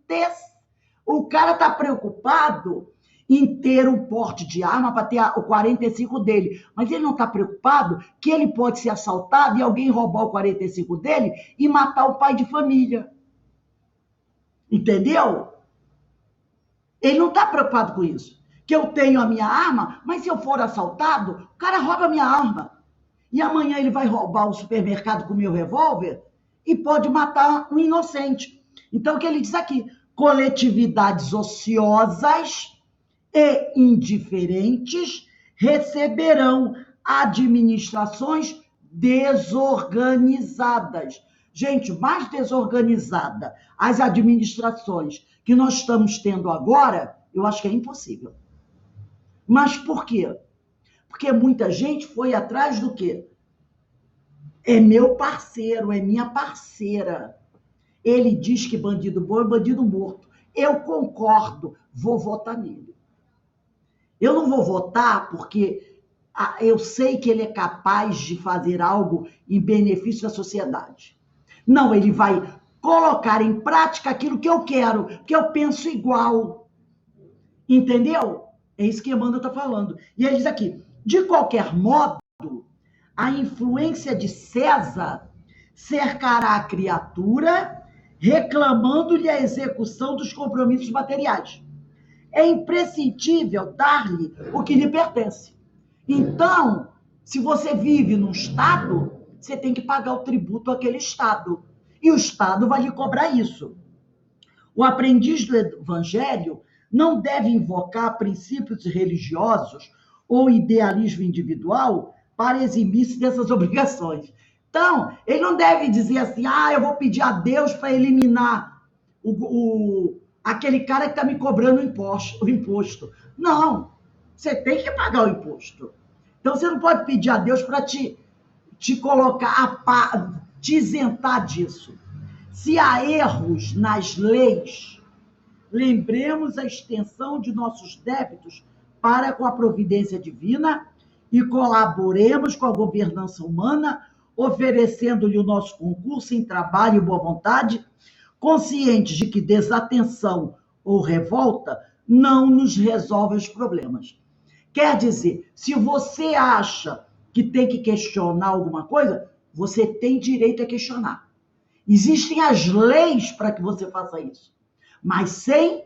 O cara está preocupado em ter um porte de arma para ter o 45 dele. Mas ele não está preocupado que ele pode ser assaltado e alguém roubar o 45 dele e matar o pai de família. Entendeu? Ele não está preocupado com isso. Que eu tenho a minha arma, mas se eu for assaltado, o cara rouba a minha arma. E amanhã ele vai roubar o supermercado com o meu revólver e pode matar um inocente. Então, o que ele diz aqui? Coletividades ociosas e indiferentes receberão administrações desorganizadas. Gente, mais desorganizada as administrações que nós estamos tendo agora, eu acho que é impossível. Mas por quê? Porque muita gente foi atrás do quê? É meu parceiro, é minha parceira. Ele diz que bandido bom é bandido morto. Eu concordo, vou votar nele. Eu não vou votar porque eu sei que ele é capaz de fazer algo em benefício da sociedade. Não, ele vai colocar em prática aquilo que eu quero, porque eu penso igual. Entendeu? É isso que Emmanuel está falando. E ele diz aqui, de qualquer modo, a influência de César cercará a criatura, reclamando-lhe a execução dos compromissos materiais. É imprescindível dar-lhe o que lhe pertence. Então, se você vive num Estado, você tem que pagar o tributo àquele Estado. E o Estado vai lhe cobrar isso. O aprendiz do Evangelho não deve invocar princípios religiosos ou idealismo individual para eximir-se dessas obrigações. Então, ele não deve dizer assim, eu vou pedir a Deus para eliminar aquele cara que está me cobrando o imposto. Não, você tem que pagar o imposto. Então, você não pode pedir a Deus para te colocar, te isentar disso. Se há erros nas leis, lembremos a extensão de nossos débitos para com a providência divina e colaboremos com a governança humana, oferecendo-lhe o nosso concurso em trabalho e boa vontade, conscientes de que desatenção ou revolta não nos resolve os problemas. Quer dizer, se você acha que tem que questionar alguma coisa, você tem direito a questionar. Existem as leis para que você faça isso, mas sem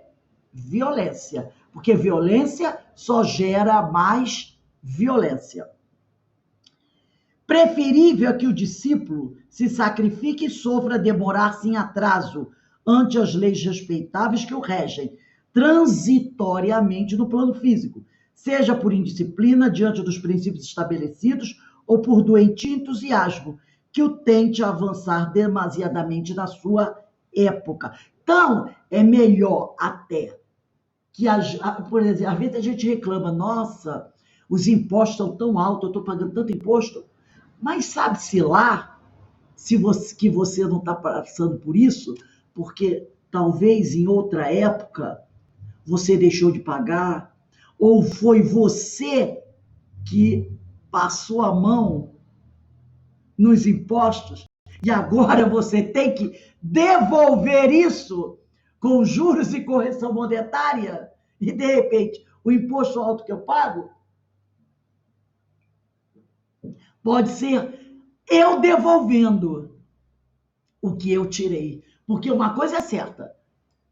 violência, porque violência só gera mais violência. Preferível é que o discípulo se sacrifique e sofra demorar-se em atraso ante as leis respeitáveis que o regem, transitoriamente no plano físico, seja por indisciplina diante dos princípios estabelecidos ou por doentio entusiasmo, que o tente avançar demasiadamente na sua época. Então, é melhor até que, por exemplo, às vezes a gente reclama, nossa, os impostos estão tão altos, eu estou pagando tanto imposto, mas sabe-se lá que você não está passando por isso, porque talvez em outra época você deixou de pagar, ou foi você que passou a mão nos impostos e agora você tem que devolver isso com juros e correção monetária e, de repente, o imposto alto que eu pago pode ser eu devolvendo o que eu tirei. Porque uma coisa é certa,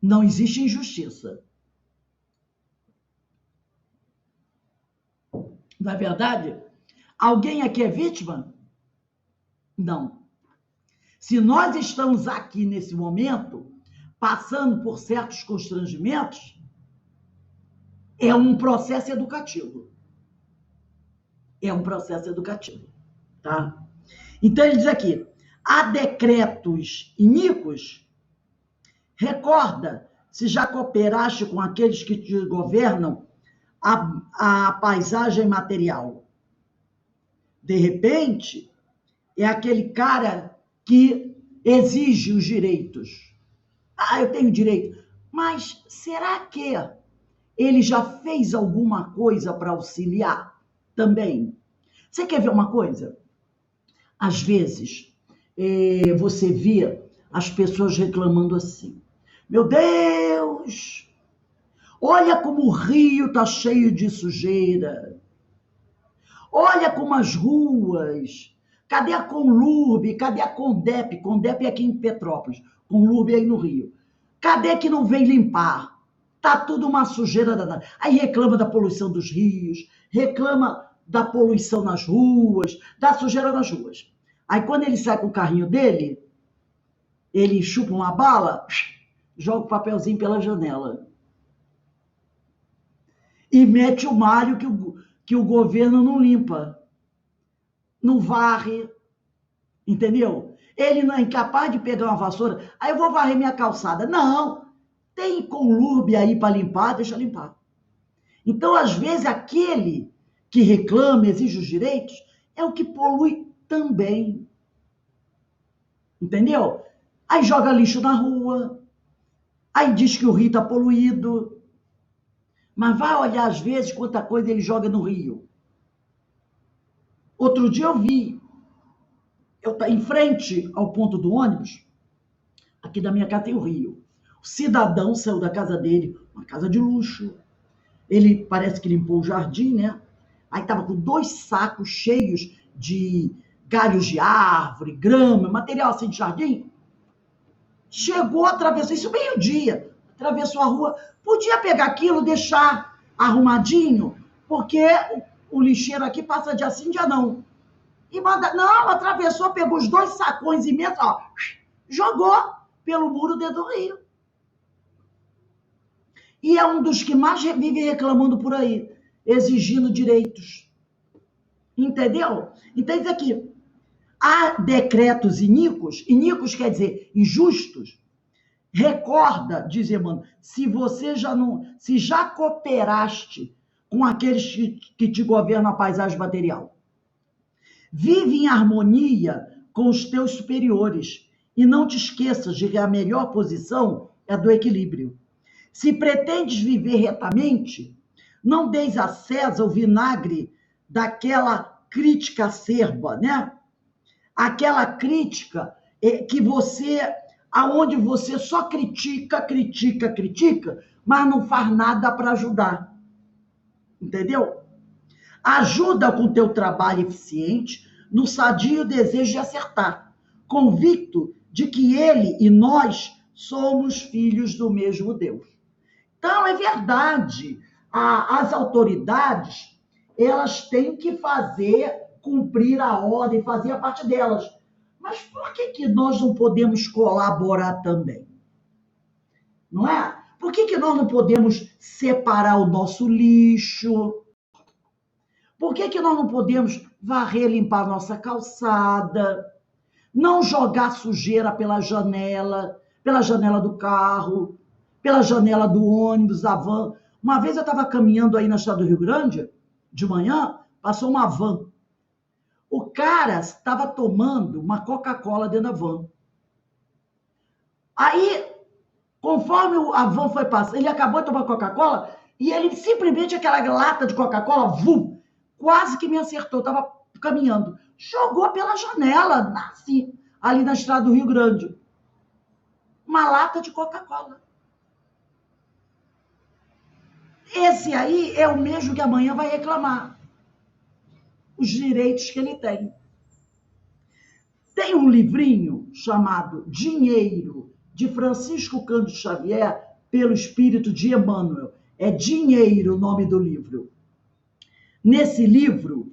não existe injustiça. Não é verdade? Alguém aqui é vítima? Não. Se nós estamos aqui nesse momento, passando por certos constrangimentos, é um processo educativo. É um processo educativo, tá? Então ele diz aqui, há decretos iníquos, recorda, se já cooperaste com aqueles que te governam a paisagem material. De repente, é aquele cara que exige os direitos. Eu tenho direito. Mas será que ele já fez alguma coisa para auxiliar também? Você quer ver uma coisa? Às vezes, você vê as pessoas reclamando assim. Meu Deus! Olha como o rio está cheio de sujeira. Olha como as ruas. Cadê a Conlurb? Cadê a Condep? Condep é aqui em Petrópolis. Conlurb é aí no Rio. Cadê que não vem limpar? Tá tudo uma sujeira danada. Aí reclama da poluição dos rios, reclama da poluição nas ruas, da sujeira nas ruas. Aí quando ele sai com o carrinho dele, ele chupa uma bala, joga o papelzinho pela janela. E mete o Mário que o governo não limpa, não varre, entendeu? Ele não é incapaz de pegar uma vassoura, aí eu vou varrer minha calçada. Não, tem conlurbio aí para limpar, deixa limpar. Então, às vezes, aquele que reclama, exige os direitos, é o que polui também. Entendeu? Aí joga lixo na rua, aí diz que o rio está poluído, mas vai olhar, às vezes, quanta coisa ele joga no rio. Outro dia eu vi, em frente ao ponto do ônibus, aqui da minha casa tem o rio. O cidadão saiu da casa dele, uma casa de luxo. Ele parece que limpou o jardim, né? Aí estava com 2 sacos cheios de galhos de árvore, grama, material assim de jardim. Chegou, atravessou, isso meio-dia, atravessou a rua. Podia pegar aquilo, deixar arrumadinho, porque o lixeiro aqui passa dia sim, dia não. E manda, não, atravessou, pegou os 2 sacões imensos, ó, jogou pelo muro dentro do rio. E é um dos que mais vive reclamando por aí, exigindo direitos. Entendeu? Então, isso aqui. Há decretos iníquos quer dizer injustos. Recorda, diz Emmanuel, se já cooperaste com aqueles que te governam a paisagem material. Vive em harmonia com os teus superiores e não te esqueças de que a melhor posição é a do equilíbrio. Se pretendes viver retamente, não deis a César o vinagre daquela crítica acerba, né? Aquela crítica aonde você só critica, mas não faz nada para ajudar. Entendeu? Ajuda com o teu trabalho eficiente, no sadio desejo de acertar, convicto de que ele e nós somos filhos do mesmo Deus. Então, é verdade, as autoridades, elas têm que cumprir a ordem, fazer a parte delas. Mas por que nós não podemos colaborar também? Não é? Por que nós não podemos separar o nosso lixo? Por que nós não podemos varrer, limpar a nossa calçada? Não jogar sujeira pela janela do carro, pela janela do ônibus, da van. Uma vez eu estava caminhando aí na estrada do Rio Grande, de manhã, passou uma van. O cara estava tomando uma Coca-Cola dentro da van. Aí, conforme a van foi passando, ele acabou de tomar Coca-Cola e ele simplesmente, aquela lata de Coca-Cola, quase que me acertou. Eu estava caminhando. Jogou pela janela, assim, ali na estrada do Rio Grande. Uma lata de Coca-Cola. Esse aí é o mesmo que amanhã vai reclamar os direitos que ele tem. Tem um livrinho chamado Dinheiro, de Francisco Cândido Xavier, pelo espírito de Emmanuel. É Dinheiro o nome do livro. Nesse livro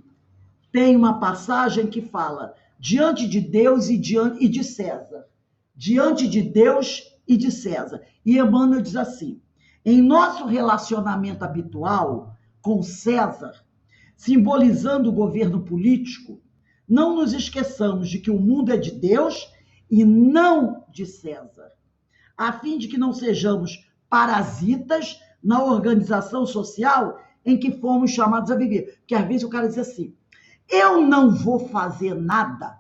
tem uma passagem que fala diante de Deus e de César. Diante de Deus e de César. E Emmanuel diz assim: em nosso relacionamento habitual com César, simbolizando o governo político, não nos esqueçamos de que o mundo é de Deus e não de César, a fim de que não sejamos parasitas na organização social em que fomos chamados a viver. Porque às vezes o cara diz assim: eu não vou fazer nada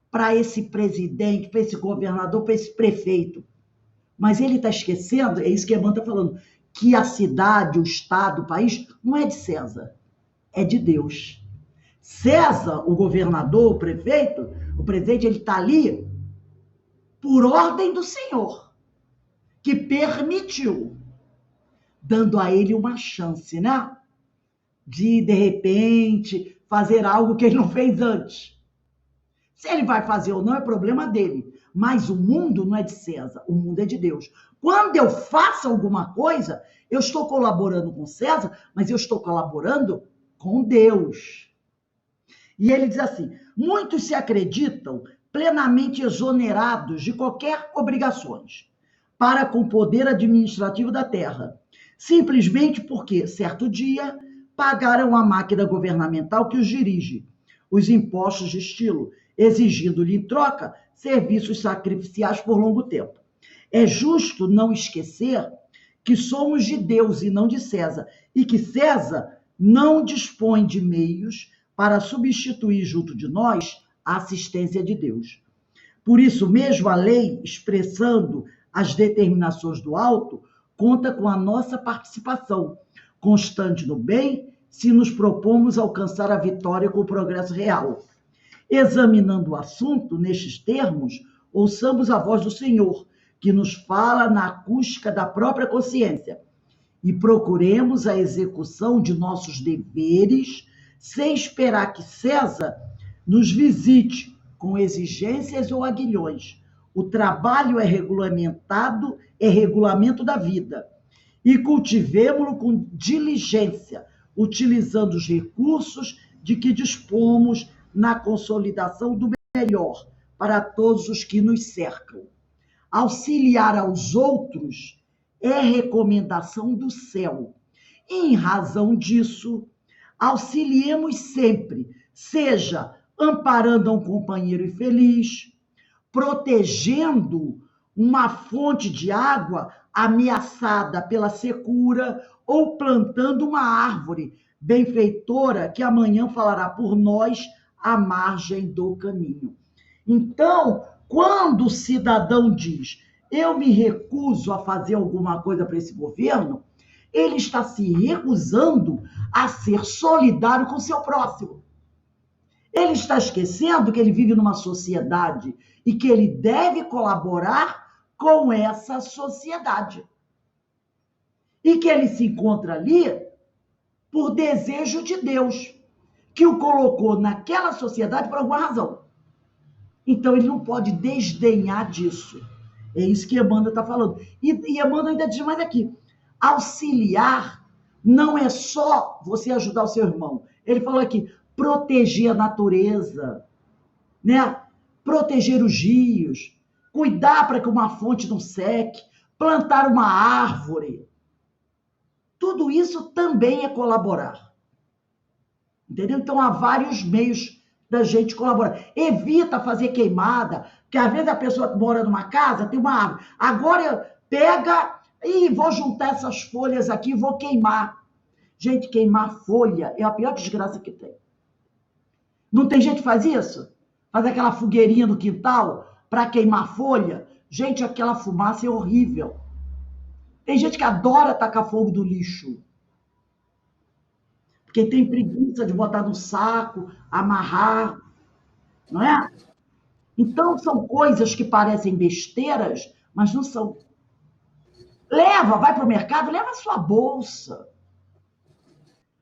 para esse presidente, para esse governador, para esse prefeito. Mas ele está esquecendo, é isso que a Emmanuel está falando, que a cidade, o estado, o país, não é de César, é de Deus. César, o governador, o prefeito, o presidente, ele está ali por ordem do Senhor, que permitiu, dando a ele uma chance, né? De repente, fazer algo que ele não fez antes. Se ele vai fazer ou não, é problema dele. Mas o mundo não é de César, o mundo é de Deus. Quando eu faço alguma coisa, eu estou colaborando com César, mas eu estou colaborando com Deus. E ele diz assim: muitos se acreditam plenamente exonerados de qualquer obrigações para com o poder administrativo da terra, simplesmente porque, certo dia, pagaram a máquina governamental que os dirige, os impostos de estilo, exigindo-lhe em troca serviços sacrificiais por longo tempo. É justo não esquecer que somos de Deus e não de César, e que César não dispõe de meios para substituir junto de nós a assistência de Deus. Por isso mesmo, a lei, expressando as determinações do alto, conta com a nossa participação, constante no bem, se nos propomos alcançar a vitória com o progresso real. Examinando o assunto nestes termos, ouçamos a voz do Senhor, que nos fala na acústica da própria consciência, e procuremos a execução de nossos deveres, sem esperar que César nos visite com exigências ou aguilhões. O trabalho é regulamento da vida, e cultivemo-lo com diligência, utilizando os recursos de que dispomos na consolidação do melhor para todos os que nos cercam. Auxiliar aos outros é recomendação do céu. E, em razão disso, auxiliemos sempre, seja amparando a um companheiro infeliz, protegendo uma fonte de água ameaçada pela secura, ou plantando uma árvore benfeitora que amanhã falará por nós à margem do caminho. Então, quando o cidadão diz, eu me recuso a fazer alguma coisa para esse governo, ele está se recusando a ser solidário com o seu próximo. Ele está esquecendo que ele vive numa sociedade e que ele deve colaborar com essa sociedade. E que ele se encontra ali por desejo de Deus, que o colocou naquela sociedade por alguma razão. Então, ele não pode desdenhar disso. É isso que Emmanuel está falando. E Emmanuel ainda diz mais aqui, auxiliar não é só você ajudar o seu irmão. Ele falou aqui, proteger a natureza, né? Proteger os rios, cuidar para que uma fonte não seque, plantar uma árvore. Tudo isso também é colaborar. Entendeu? Então, há vários meios da gente colaborar. Evita fazer queimada, porque às vezes a pessoa mora numa casa, tem uma árvore. Agora pega e vou juntar essas folhas aqui e vou queimar. Gente, queimar folha é a pior desgraça que tem. Não tem gente que faz isso? Faz aquela fogueirinha no quintal para queimar folha. Gente, aquela fumaça é horrível. Tem gente que adora tacar fogo do lixo. Porque tem preguiça de botar no saco, amarrar, não é? Então, são coisas que parecem besteiras, mas não são. Leva, vai para o mercado, leva a sua bolsa.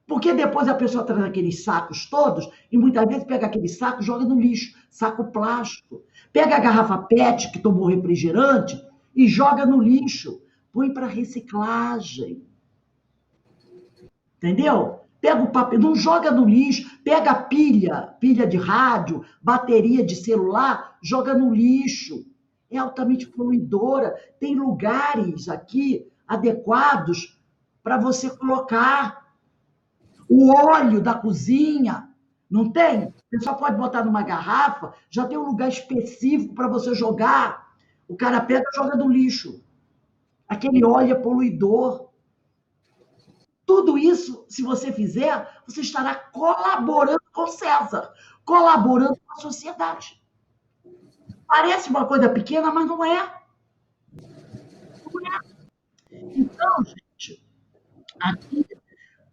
Porque depois a pessoa traz aqueles sacos todos e muitas vezes pega aquele saco e joga no lixo, saco plástico. Pega a garrafa PET que tomou refrigerante e joga no lixo. Põe para reciclagem. Entendeu? Pega o papel, não joga no lixo, pega a pilha de rádio, bateria de celular, joga no lixo. É altamente poluidora. Tem lugares aqui adequados para você colocar o óleo da cozinha. Não tem? Você só pode botar numa garrafa, já tem um lugar específico para você jogar. O cara pega e joga no lixo. Aquele óleo é poluidor. Tudo isso, se você fizer, você estará colaborando com César, colaborando com a sociedade. Parece uma coisa pequena, mas não é. Não é. Então, gente, aqui,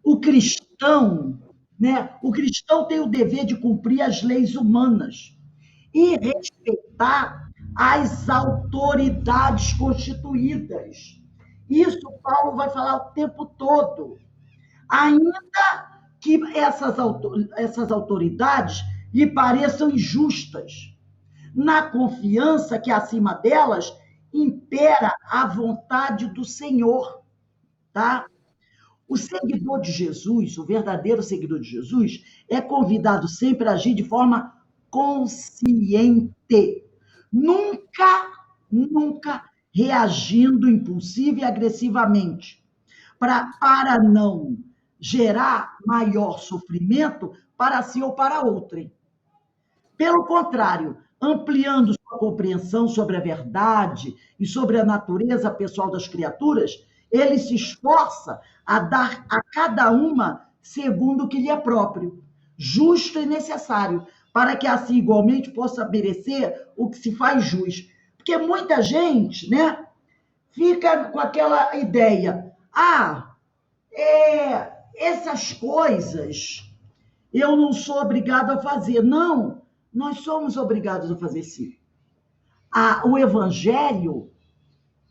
o cristão, né? O cristão tem o dever de cumprir as leis humanas e respeitar as autoridades constituídas. Isso Paulo vai falar o tempo todo. Ainda que essas autoridades lhe pareçam injustas, na confiança que acima delas impera a vontade do Senhor, tá? O seguidor de Jesus, o verdadeiro seguidor de Jesus, é convidado sempre a agir de forma consciente. Nunca reagindo impulsiva e agressivamente, para não gerar maior sofrimento para si ou para outrem. Pelo contrário, ampliando sua compreensão sobre a verdade e sobre a natureza pessoal das criaturas, ele se esforça a dar a cada uma segundo o que lhe é próprio, justo e necessário, para que assim igualmente possa merecer o que se faz jus. Porque muita gente, né, fica com aquela ideia, essas coisas eu não sou obrigado a fazer. Não, nós somos obrigados a fazer sim. O Evangelho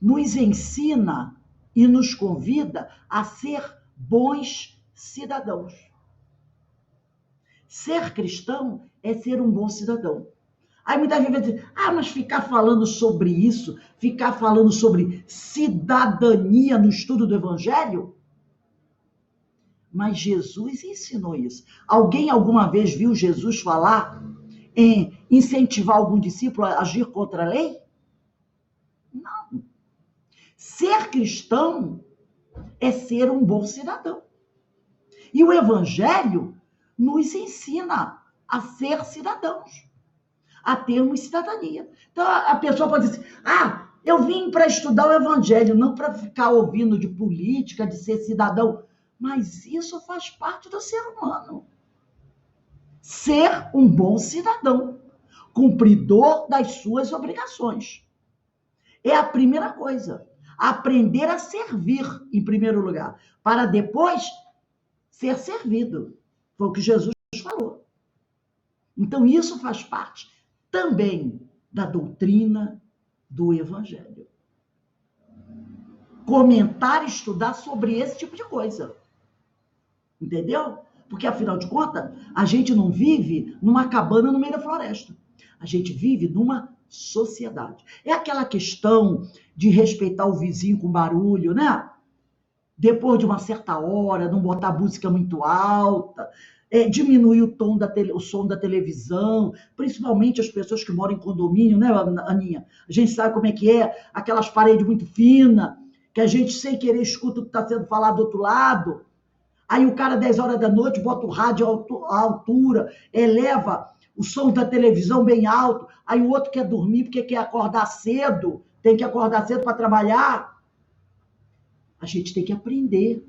nos ensina e nos convida a ser bons cidadãos. Ser cristão é ser um bom cidadão. Aí muita gente vai dizer, mas ficar falando sobre isso, ficar falando sobre cidadania no estudo do Evangelho? Mas Jesus ensinou isso. Alguém alguma vez viu Jesus falar em incentivar algum discípulo a agir contra a lei? Não. Ser cristão é ser um bom cidadão. E o Evangelho nos ensina a ser cidadãos, a termos cidadania. Então a pessoa pode dizer, eu vim para estudar o Evangelho, não para ficar ouvindo de política, de ser cidadão. Mas isso faz parte do ser humano. Ser um bom cidadão, cumpridor das suas obrigações. É a primeira coisa. Aprender a servir, em primeiro lugar, para depois ser servido. Foi o que Jesus falou. Então, isso faz parte também da doutrina do Evangelho. Comentar e estudar sobre esse tipo de coisa. Entendeu? Porque, afinal de contas, a gente não vive numa cabana no meio da floresta. A gente vive numa sociedade. É aquela questão de respeitar o vizinho com barulho, né? Depois de uma certa hora, não botar música muito alta, diminuir o som da televisão, principalmente as pessoas que moram em condomínio, né, Aninha? A gente sabe como é que é, aquelas paredes muito finas, que a gente sem querer escuta o que está sendo falado do outro lado. Aí o cara, 10 horas da noite, bota o rádio à altura, eleva o som da televisão bem alto, aí o outro quer dormir porque quer acordar cedo, tem que acordar cedo para trabalhar. A gente tem que aprender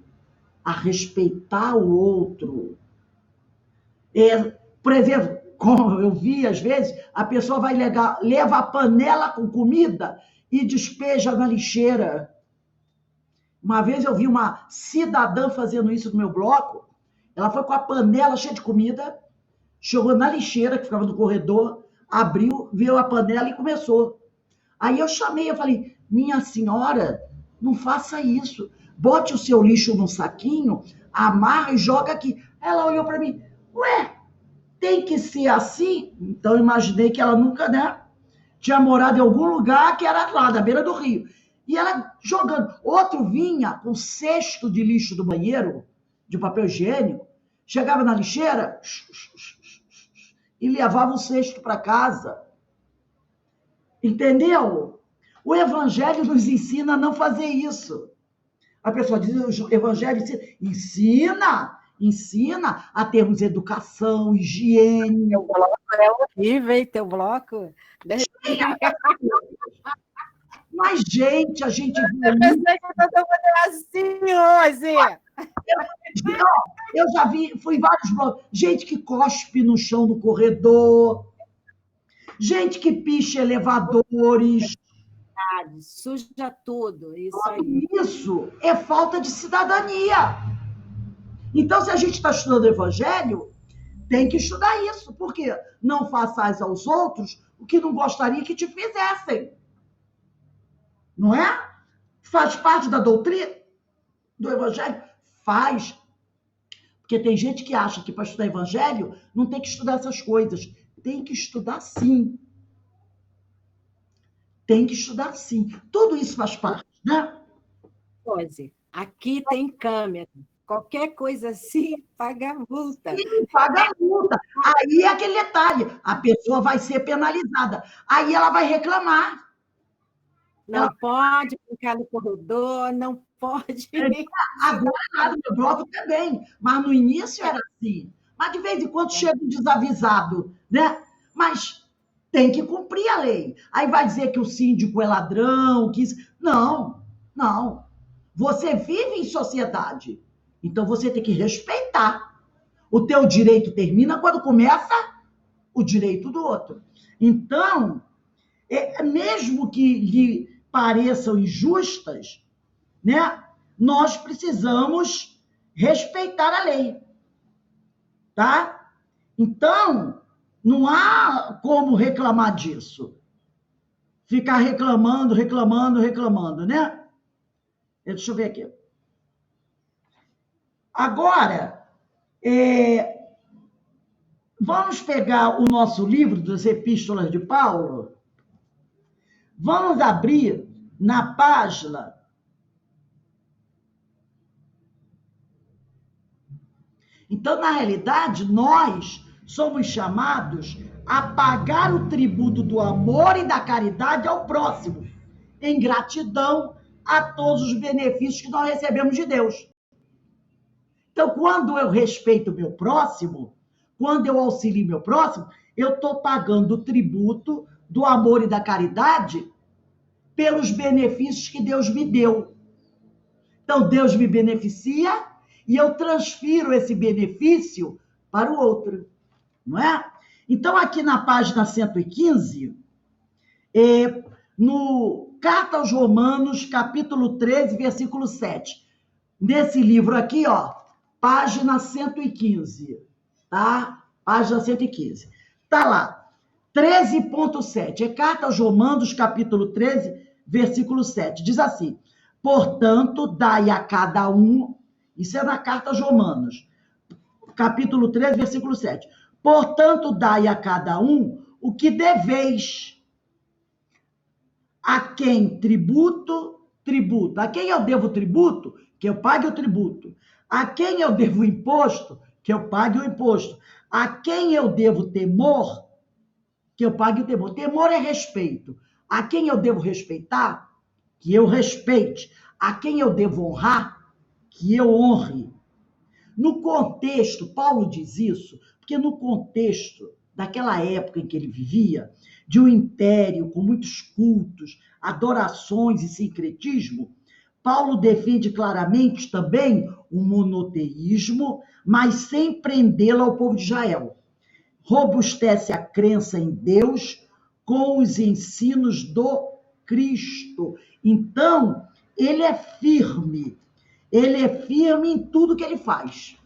a respeitar o outro. Por exemplo, como eu vi, às vezes, a pessoa vai leva a panela com comida e despeja na lixeira. Uma vez eu vi uma cidadã fazendo isso no meu bloco. Ela foi com a panela cheia de comida, chegou na lixeira, que ficava no corredor, abriu, viu a panela e começou. Aí eu chamei, eu falei, minha senhora, não faça isso. Bote o seu lixo num saquinho, amarra e joga aqui. Ela olhou para mim, tem que ser assim? Então eu imaginei que ela nunca, né, tinha morado em algum lugar que era lá, da beira do rio. E ela jogando. Outro vinha com cesto de lixo do banheiro, de papel higiênico, chegava na lixeira e levava o cesto para casa. Entendeu? O Evangelho nos ensina a não fazer isso. A pessoa diz, o Evangelho ensina a termos educação, higiene. Teu bloco é horrível, hein? Teu bloco... Mas, gente, a gente... Eu pensei que todo mundo era assim hoje. Eu já vi, fui em vários blocos. Gente que cospe no chão do corredor. Gente que picha elevadores. Suja tudo, isso aí. Isso é falta de cidadania. Então, se a gente está estudando o Evangelho, tem que estudar isso. Por quê? Não façais aos outros o que não gostaria que te fizessem. Não é? Faz parte da doutrina do Evangelho? Faz. Porque tem gente que acha que para estudar Evangelho não tem que estudar essas coisas. Tem que estudar sim. Tem que estudar sim. Tudo isso faz parte, né? Rose, aqui tem câmera. Qualquer coisa assim, paga multa. Sim, paga multa. Aí é aquele detalhe. A pessoa vai ser penalizada. Aí ela vai reclamar. Não pode brincar no corredor, não pode. Agora, claro, no bloco também, mas no início era assim. Mas de vez em quando chega um desavisado, né? Mas tem que cumprir a lei. Aí vai dizer que o síndico é ladrão, que isso... Não, não. Você vive em sociedade, então você tem que respeitar. O teu direito termina quando começa o direito do outro. Então, mesmo que lhe pareçam injustas, né? Nós precisamos respeitar a lei, tá? Então, não há como reclamar disso. Ficar reclamando, né? Deixa eu ver aqui. Agora, vamos pegar o nosso livro das Epístolas de Paulo. Vamos abrir na página 1. Então, na realidade, nós somos chamados a pagar o tributo do amor e da caridade ao próximo, em gratidão a todos os benefícios que nós recebemos de Deus. Então, quando eu respeito o meu próximo, quando eu auxilio meu próximo, eu estou pagando o tributo do amor e da caridade pelos benefícios que Deus me deu. Então, Deus me beneficia e eu transfiro esse benefício para o outro, não é? Então, aqui na página 115, no Carta aos Romanos, capítulo 13, versículo 7. Nesse livro aqui, ó, página 115, tá? Página 115. Tá lá, 13.7. É Carta aos Romanos, capítulo 13, versículo 7. Diz assim: portanto, dai a cada um... Isso é na Carta aos Romanos, capítulo 13, versículo 7. Portanto, dai a cada um o que deveis. A quem tributo, tributo. A quem eu devo tributo, que eu pague o tributo. A quem eu devo imposto, que eu pague o imposto. A quem eu devo temor, que eu pague o temor. Temor é respeito. A quem eu devo respeitar, que eu respeite. A quem eu devo honrar, que eu honre. No contexto, Paulo diz isso, porque no contexto daquela época em que ele vivia, de um império com muitos cultos, adorações e sincretismo, Paulo defende claramente também o monoteísmo, mas sem prendê-lo ao povo de Israel. Robustece a crença em Deus com os ensinos do Cristo. Então, ele é firme em tudo que ele faz,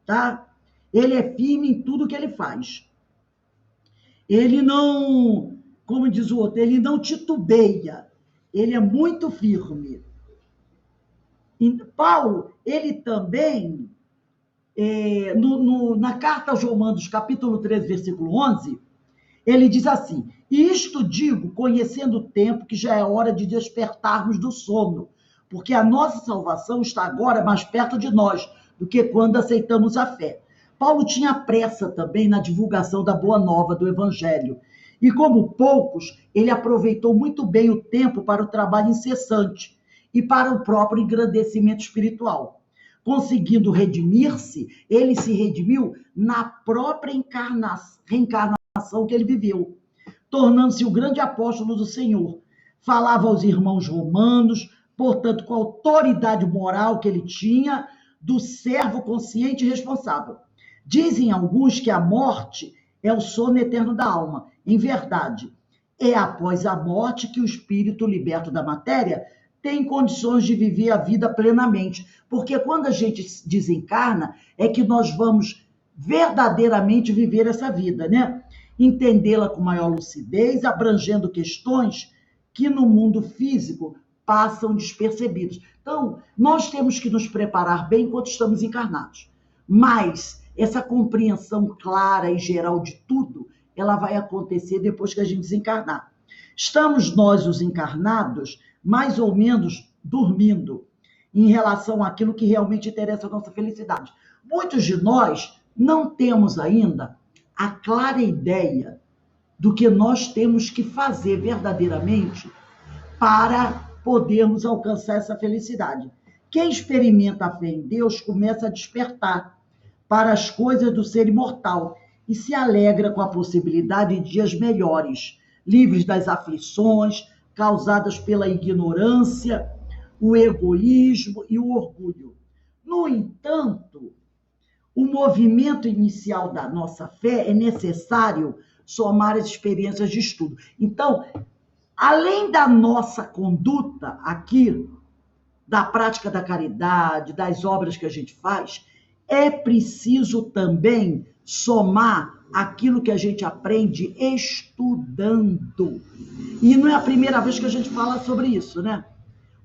tá? Ele é firme em tudo que ele faz. Ele não, como diz o outro, ele não titubeia, ele é muito firme. E Paulo, ele também, na Carta aos Romanos, capítulo 13, versículo 11, ele diz assim: isto digo, conhecendo o tempo, que já é hora de despertarmos do sono, porque a nossa salvação está agora mais perto de nós do que quando aceitamos a fé. Paulo tinha pressa também na divulgação da boa nova do Evangelho. E como poucos, ele aproveitou muito bem o tempo para o trabalho incessante e para o próprio engrandecimento espiritual. Conseguindo redimir-se, ele se redimiu na própria reencarnação que ele viveu, tornando-se o grande apóstolo do Senhor. Falava aos irmãos romanos, portanto, com a autoridade moral que ele tinha, do servo consciente e responsável. Dizem alguns que a morte é o sono eterno da alma. Em verdade, é após a morte que o espírito liberto da matéria tem condições de viver a vida plenamente. Porque quando a gente desencarna, é que nós vamos verdadeiramente viver essa vida, né? Entendê-la com maior lucidez, abrangendo questões que no mundo físico passam despercebidos. Então, nós temos que nos preparar bem enquanto estamos encarnados. Mas essa compreensão clara e geral de tudo, ela vai acontecer depois que a gente desencarnar. Estamos nós, os encarnados, mais ou menos dormindo em relação àquilo que realmente interessa a nossa felicidade. Muitos de nós não temos ainda a clara ideia do que nós temos que fazer verdadeiramente para podermos alcançar essa felicidade. Quem experimenta a fé em Deus começa a despertar para as coisas do ser imortal e se alegra com a possibilidade de dias melhores, livres das aflições causadas pela ignorância, o egoísmo e o orgulho. No entanto, o movimento inicial da nossa fé é necessário somar as experiências de estudo. Então, além da nossa conduta aqui, da prática da caridade, das obras que a gente faz, é preciso também somar aquilo que a gente aprende estudando. E não é a primeira vez que a gente fala sobre isso, né?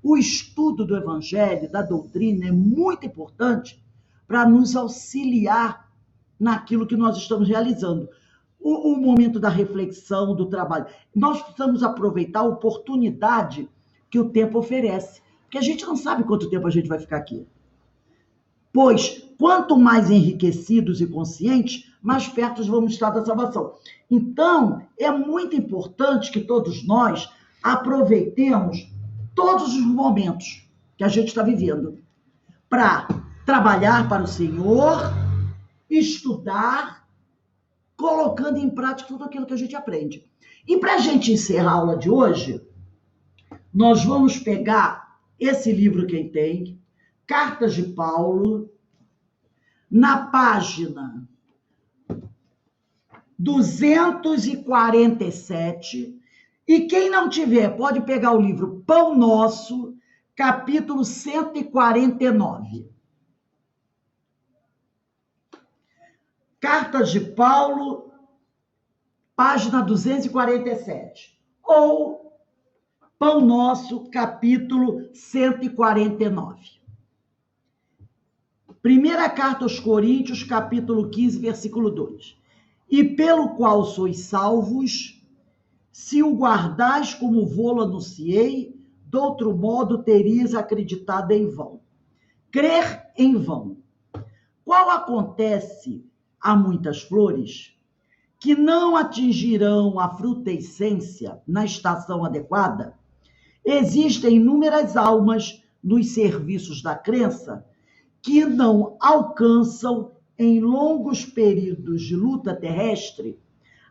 O estudo do Evangelho, da doutrina, é muito importante para nos auxiliar naquilo que nós estamos realizando. O momento da reflexão, do trabalho. Nós precisamos aproveitar a oportunidade que o tempo oferece, porque a gente não sabe quanto tempo a gente vai ficar aqui. Pois, quanto mais enriquecidos e conscientes, mais perto vamos estar da salvação. Então, é muito importante que todos nós aproveitemos todos os momentos que a gente está vivendo para trabalhar para o Senhor, estudar, colocando em prática tudo aquilo que a gente aprende. E para a gente encerrar a aula de hoje, nós vamos pegar esse livro, quem tem, Cartas de Paulo, na página 247, e quem não tiver, pode pegar o livro Pão Nosso, capítulo 149. Cartas de Paulo, página 247. Ou Pão Nosso, capítulo 149. Primeira carta aos Coríntios, capítulo 15, versículo 2. E pelo qual sois salvos, se o guardais como vô-lo anunciei, de outro modo terias acreditado em vão. Crer em vão. Qual acontece a muitas flores que não atingirão a frutescência na estação adequada? Existem inúmeras almas nos serviços da crença que não alcançam, em longos períodos de luta terrestre,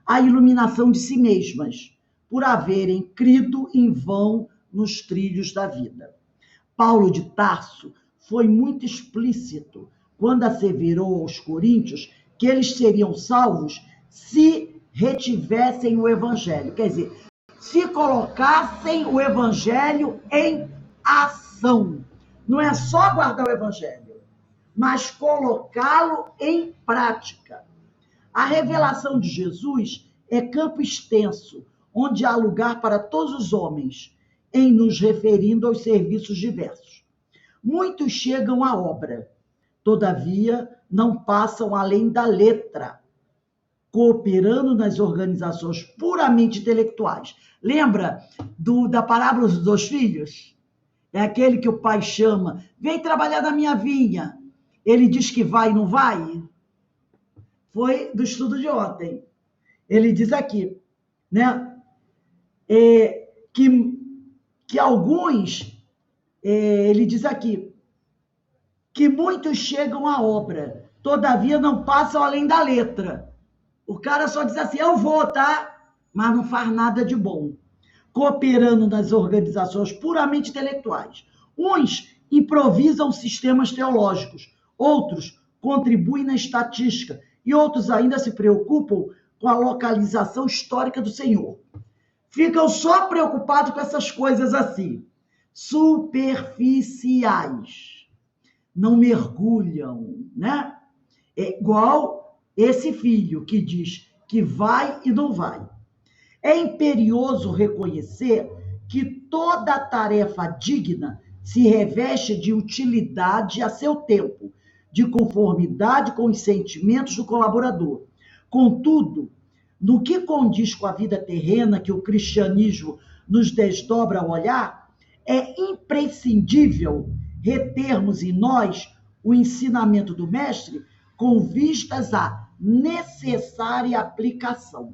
a iluminação de si mesmas, por haverem crido em vão nos trilhos da vida. Paulo de Tarso foi muito explícito quando asseverou aos coríntios que eles seriam salvos se retivessem o evangelho, quer dizer, se colocassem o evangelho em ação. Não é só guardar o evangelho, mas colocá-lo em prática. A revelação de Jesus é campo extenso, onde há lugar para todos os homens, em nos referindo aos serviços diversos. Muitos chegam à obra, todavia não passam além da letra, cooperando nas organizações puramente intelectuais. Lembra da parábola dos 2 filhos? É aquele que o pai chama, vem trabalhar na minha vinha. Ele diz que vai e não vai? Foi do estudo de ontem. Ele diz aqui, né? Que alguns, ele diz aqui, que muitos chegam à obra, todavia não passam além da letra. O cara só diz assim, eu vou, tá? Mas não faz nada de bom. Cooperando nas organizações puramente intelectuais. Uns improvisam sistemas teológicos, outros contribuem na estatística e outros ainda se preocupam com a localização histórica do Senhor. Ficam só preocupados com essas coisas assim, superficiais. Não mergulham, né? É igual esse filho que diz que vai e não vai. É imperioso reconhecer que toda tarefa digna se reveste de utilidade a seu tempo, de conformidade com os sentimentos do colaborador. Contudo, no que condiz com a vida terrena que o cristianismo nos desdobra ao olhar, é imprescindível retermos em nós o ensinamento do mestre com vistas à necessária aplicação.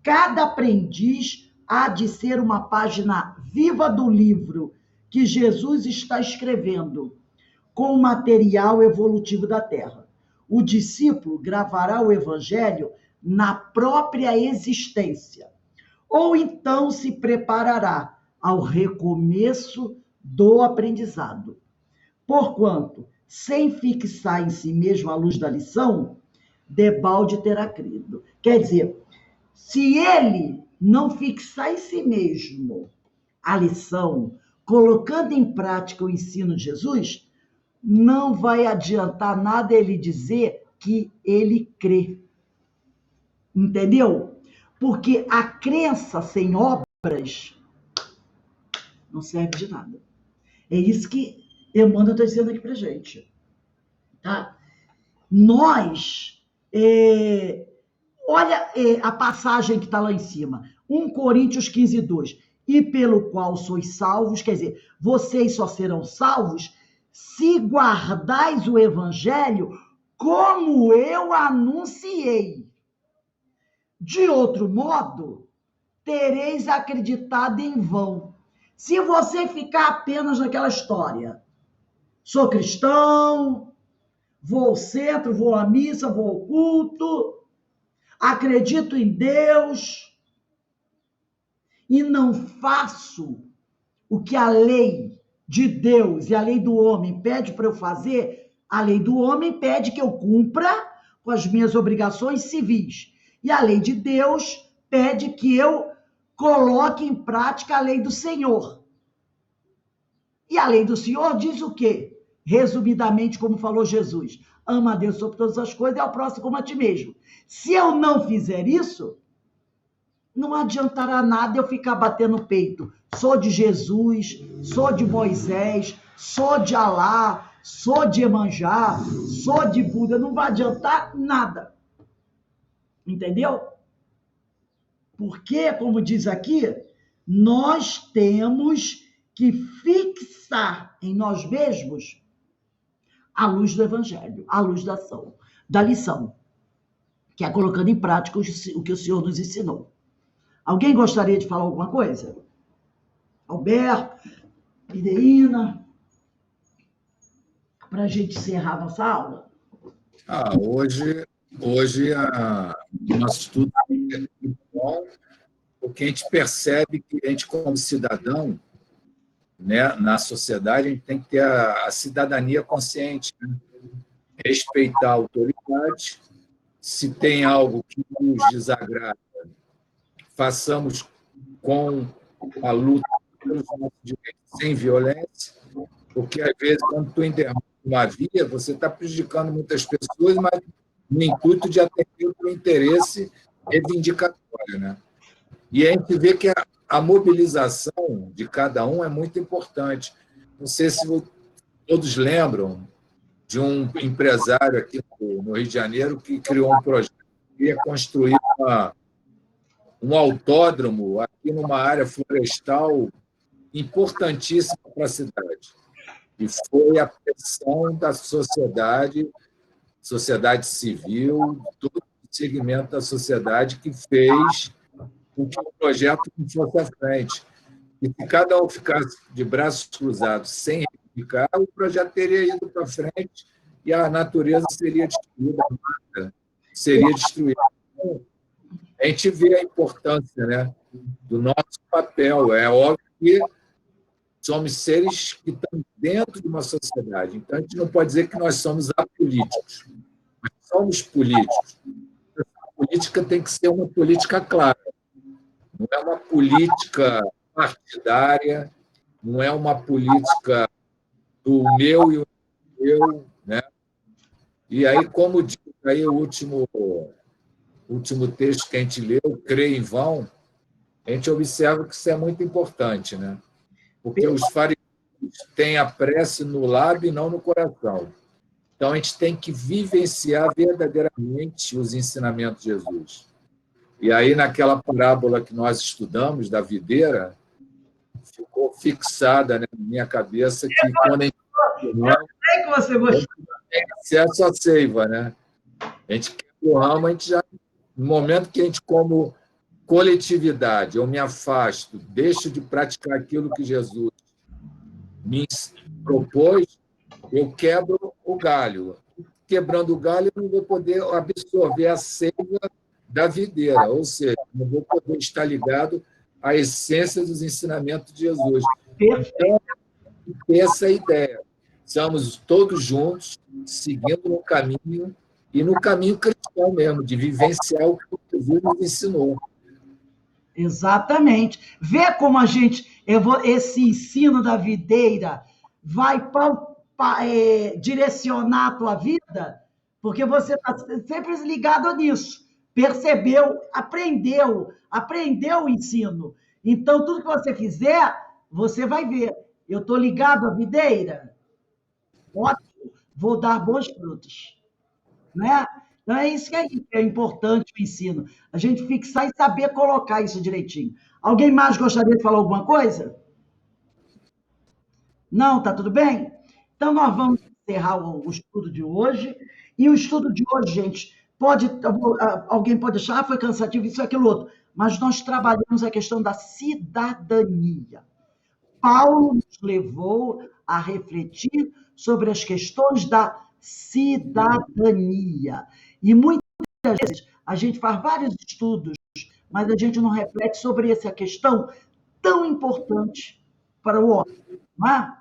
Cada aprendiz há de ser uma página viva do livro que Jesus está escrevendo, com o material evolutivo da Terra. O discípulo gravará o Evangelho na própria existência, ou então se preparará ao recomeço do aprendizado. Porquanto, sem fixar em si mesmo a luz da lição, debalde terá crido. Quer dizer, se ele não fixar em si mesmo a lição, colocando em prática o ensino de Jesus, não vai adiantar nada ele dizer que ele crê. Entendeu? Porque a crença sem obras não serve de nada. É isso que Emmanuel está dizendo aqui para gente. Tá? Nós, olha a passagem que está lá em cima, 1 Coríntios 15:2. E pelo qual sois salvos, quer dizer, vocês só serão salvos se guardais o evangelho como eu anunciei. De outro modo, tereis acreditado em vão. Se você ficar apenas naquela história, sou cristão, vou ao centro, vou à missa, vou ao culto, acredito em Deus e não faço o que a lei de Deus e a lei do homem pede para eu fazer, a lei do homem pede que eu cumpra com as minhas obrigações civis. E a lei de Deus pede que eu coloque em prática a lei do Senhor. E a lei do Senhor diz o quê? Resumidamente, como falou Jesus, ama a Deus sobre todas as coisas e ao próximo como a ti mesmo. Se eu não fizer isso, não adiantará nada eu ficar batendo o peito. Sou de Jesus, sou de Moisés, sou de Alá, sou de Iemanjá, sou de Buda. Não vai adiantar nada. Entendeu? Porque, como diz aqui, nós temos que fixar em nós mesmos a luz do Evangelho, a luz da ação, da lição, que é colocando em prática o que o Senhor nos ensinou. Alguém gostaria de falar alguma coisa? Alberto, Ideína, para a gente encerrar nossa aula? Hoje o nosso estudo é muito bom, porque a gente percebe que a gente, como cidadão, né, na sociedade, a gente tem que ter a cidadania consciente, né? Respeitar a autoridade. Se tem algo que nos desagrada, façamos com a luta pelos nossos direitos sem violência, porque, às vezes, quando tu interrompe uma via, você está prejudicando muitas pessoas, mas no intuito de atender o teu interesse reivindicatório, né? E a gente vê que a mobilização de cada um é muito importante. Não sei se todos lembram de um empresário aqui no Rio de Janeiro que criou um projeto que ia construir um autódromo aqui numa área florestal importantíssima para a cidade. E foi a pressão da sociedade civil, todo o segmento da sociedade que fez com que o projeto não fosse à frente. E se cada um ficasse de braços cruzados sem reivindicar, o projeto teria ido para frente e a natureza seria destruída, a mata seria destruída. Então, a gente vê a importância, né, do nosso papel. É óbvio que somos seres que estão dentro de uma sociedade. Então, a gente não pode dizer que nós somos apolíticos, mas somos políticos. A política tem que ser uma política clara. Não é uma política partidária, não é uma política do meu e o meu, né? E aí, como diz aí o último texto que a gente leu, Crê em Vão, a gente observa que isso é muito importante, né? Porque os fariseus têm a prece no lábio e não no coração. Então, a gente tem que vivenciar verdadeiramente os ensinamentos de Jesus. E aí, naquela parábola que nós estudamos, da videira, ficou fixada, né, na minha cabeça que quando a gente sei que você gostou. tem acesso à seiva, né? A gente quebra o ramo, a gente já, no momento que a gente, como coletividade, eu me afasto, deixo de praticar aquilo que Jesus me propôs, eu quebro o galho. Quebrando o galho, eu não vou poder absorver a seiva da videira, ou seja, não vou poder estar ligado à essência dos ensinamentos de Jesus. Então, essa é a ideia. Estamos todos juntos, seguindo no caminho, e no caminho cristão mesmo, de vivenciar o que Jesus nos ensinou. Exatamente. Vê como esse ensino da videira vai direcionar a tua vida, porque você está sempre ligado nisso. Percebeu, aprendeu o ensino. Então, tudo que você fizer, você vai ver. Eu estou ligado à videira? Ótimo, vou dar bons frutos. Né? Então, é isso que é importante o ensino. A gente fixar e saber colocar isso direitinho. Alguém mais gostaria de falar alguma coisa? Não, tá tudo bem? Então, nós vamos encerrar o estudo de hoje. E o estudo de hoje, gente, alguém pode achar, foi cansativo, isso, aquilo, outro. Mas nós trabalhamos a questão da cidadania. Paulo nos levou a refletir sobre as questões da cidadania. E muitas vezes a gente faz vários estudos, mas a gente não reflete sobre essa questão tão importante para o homem, não é?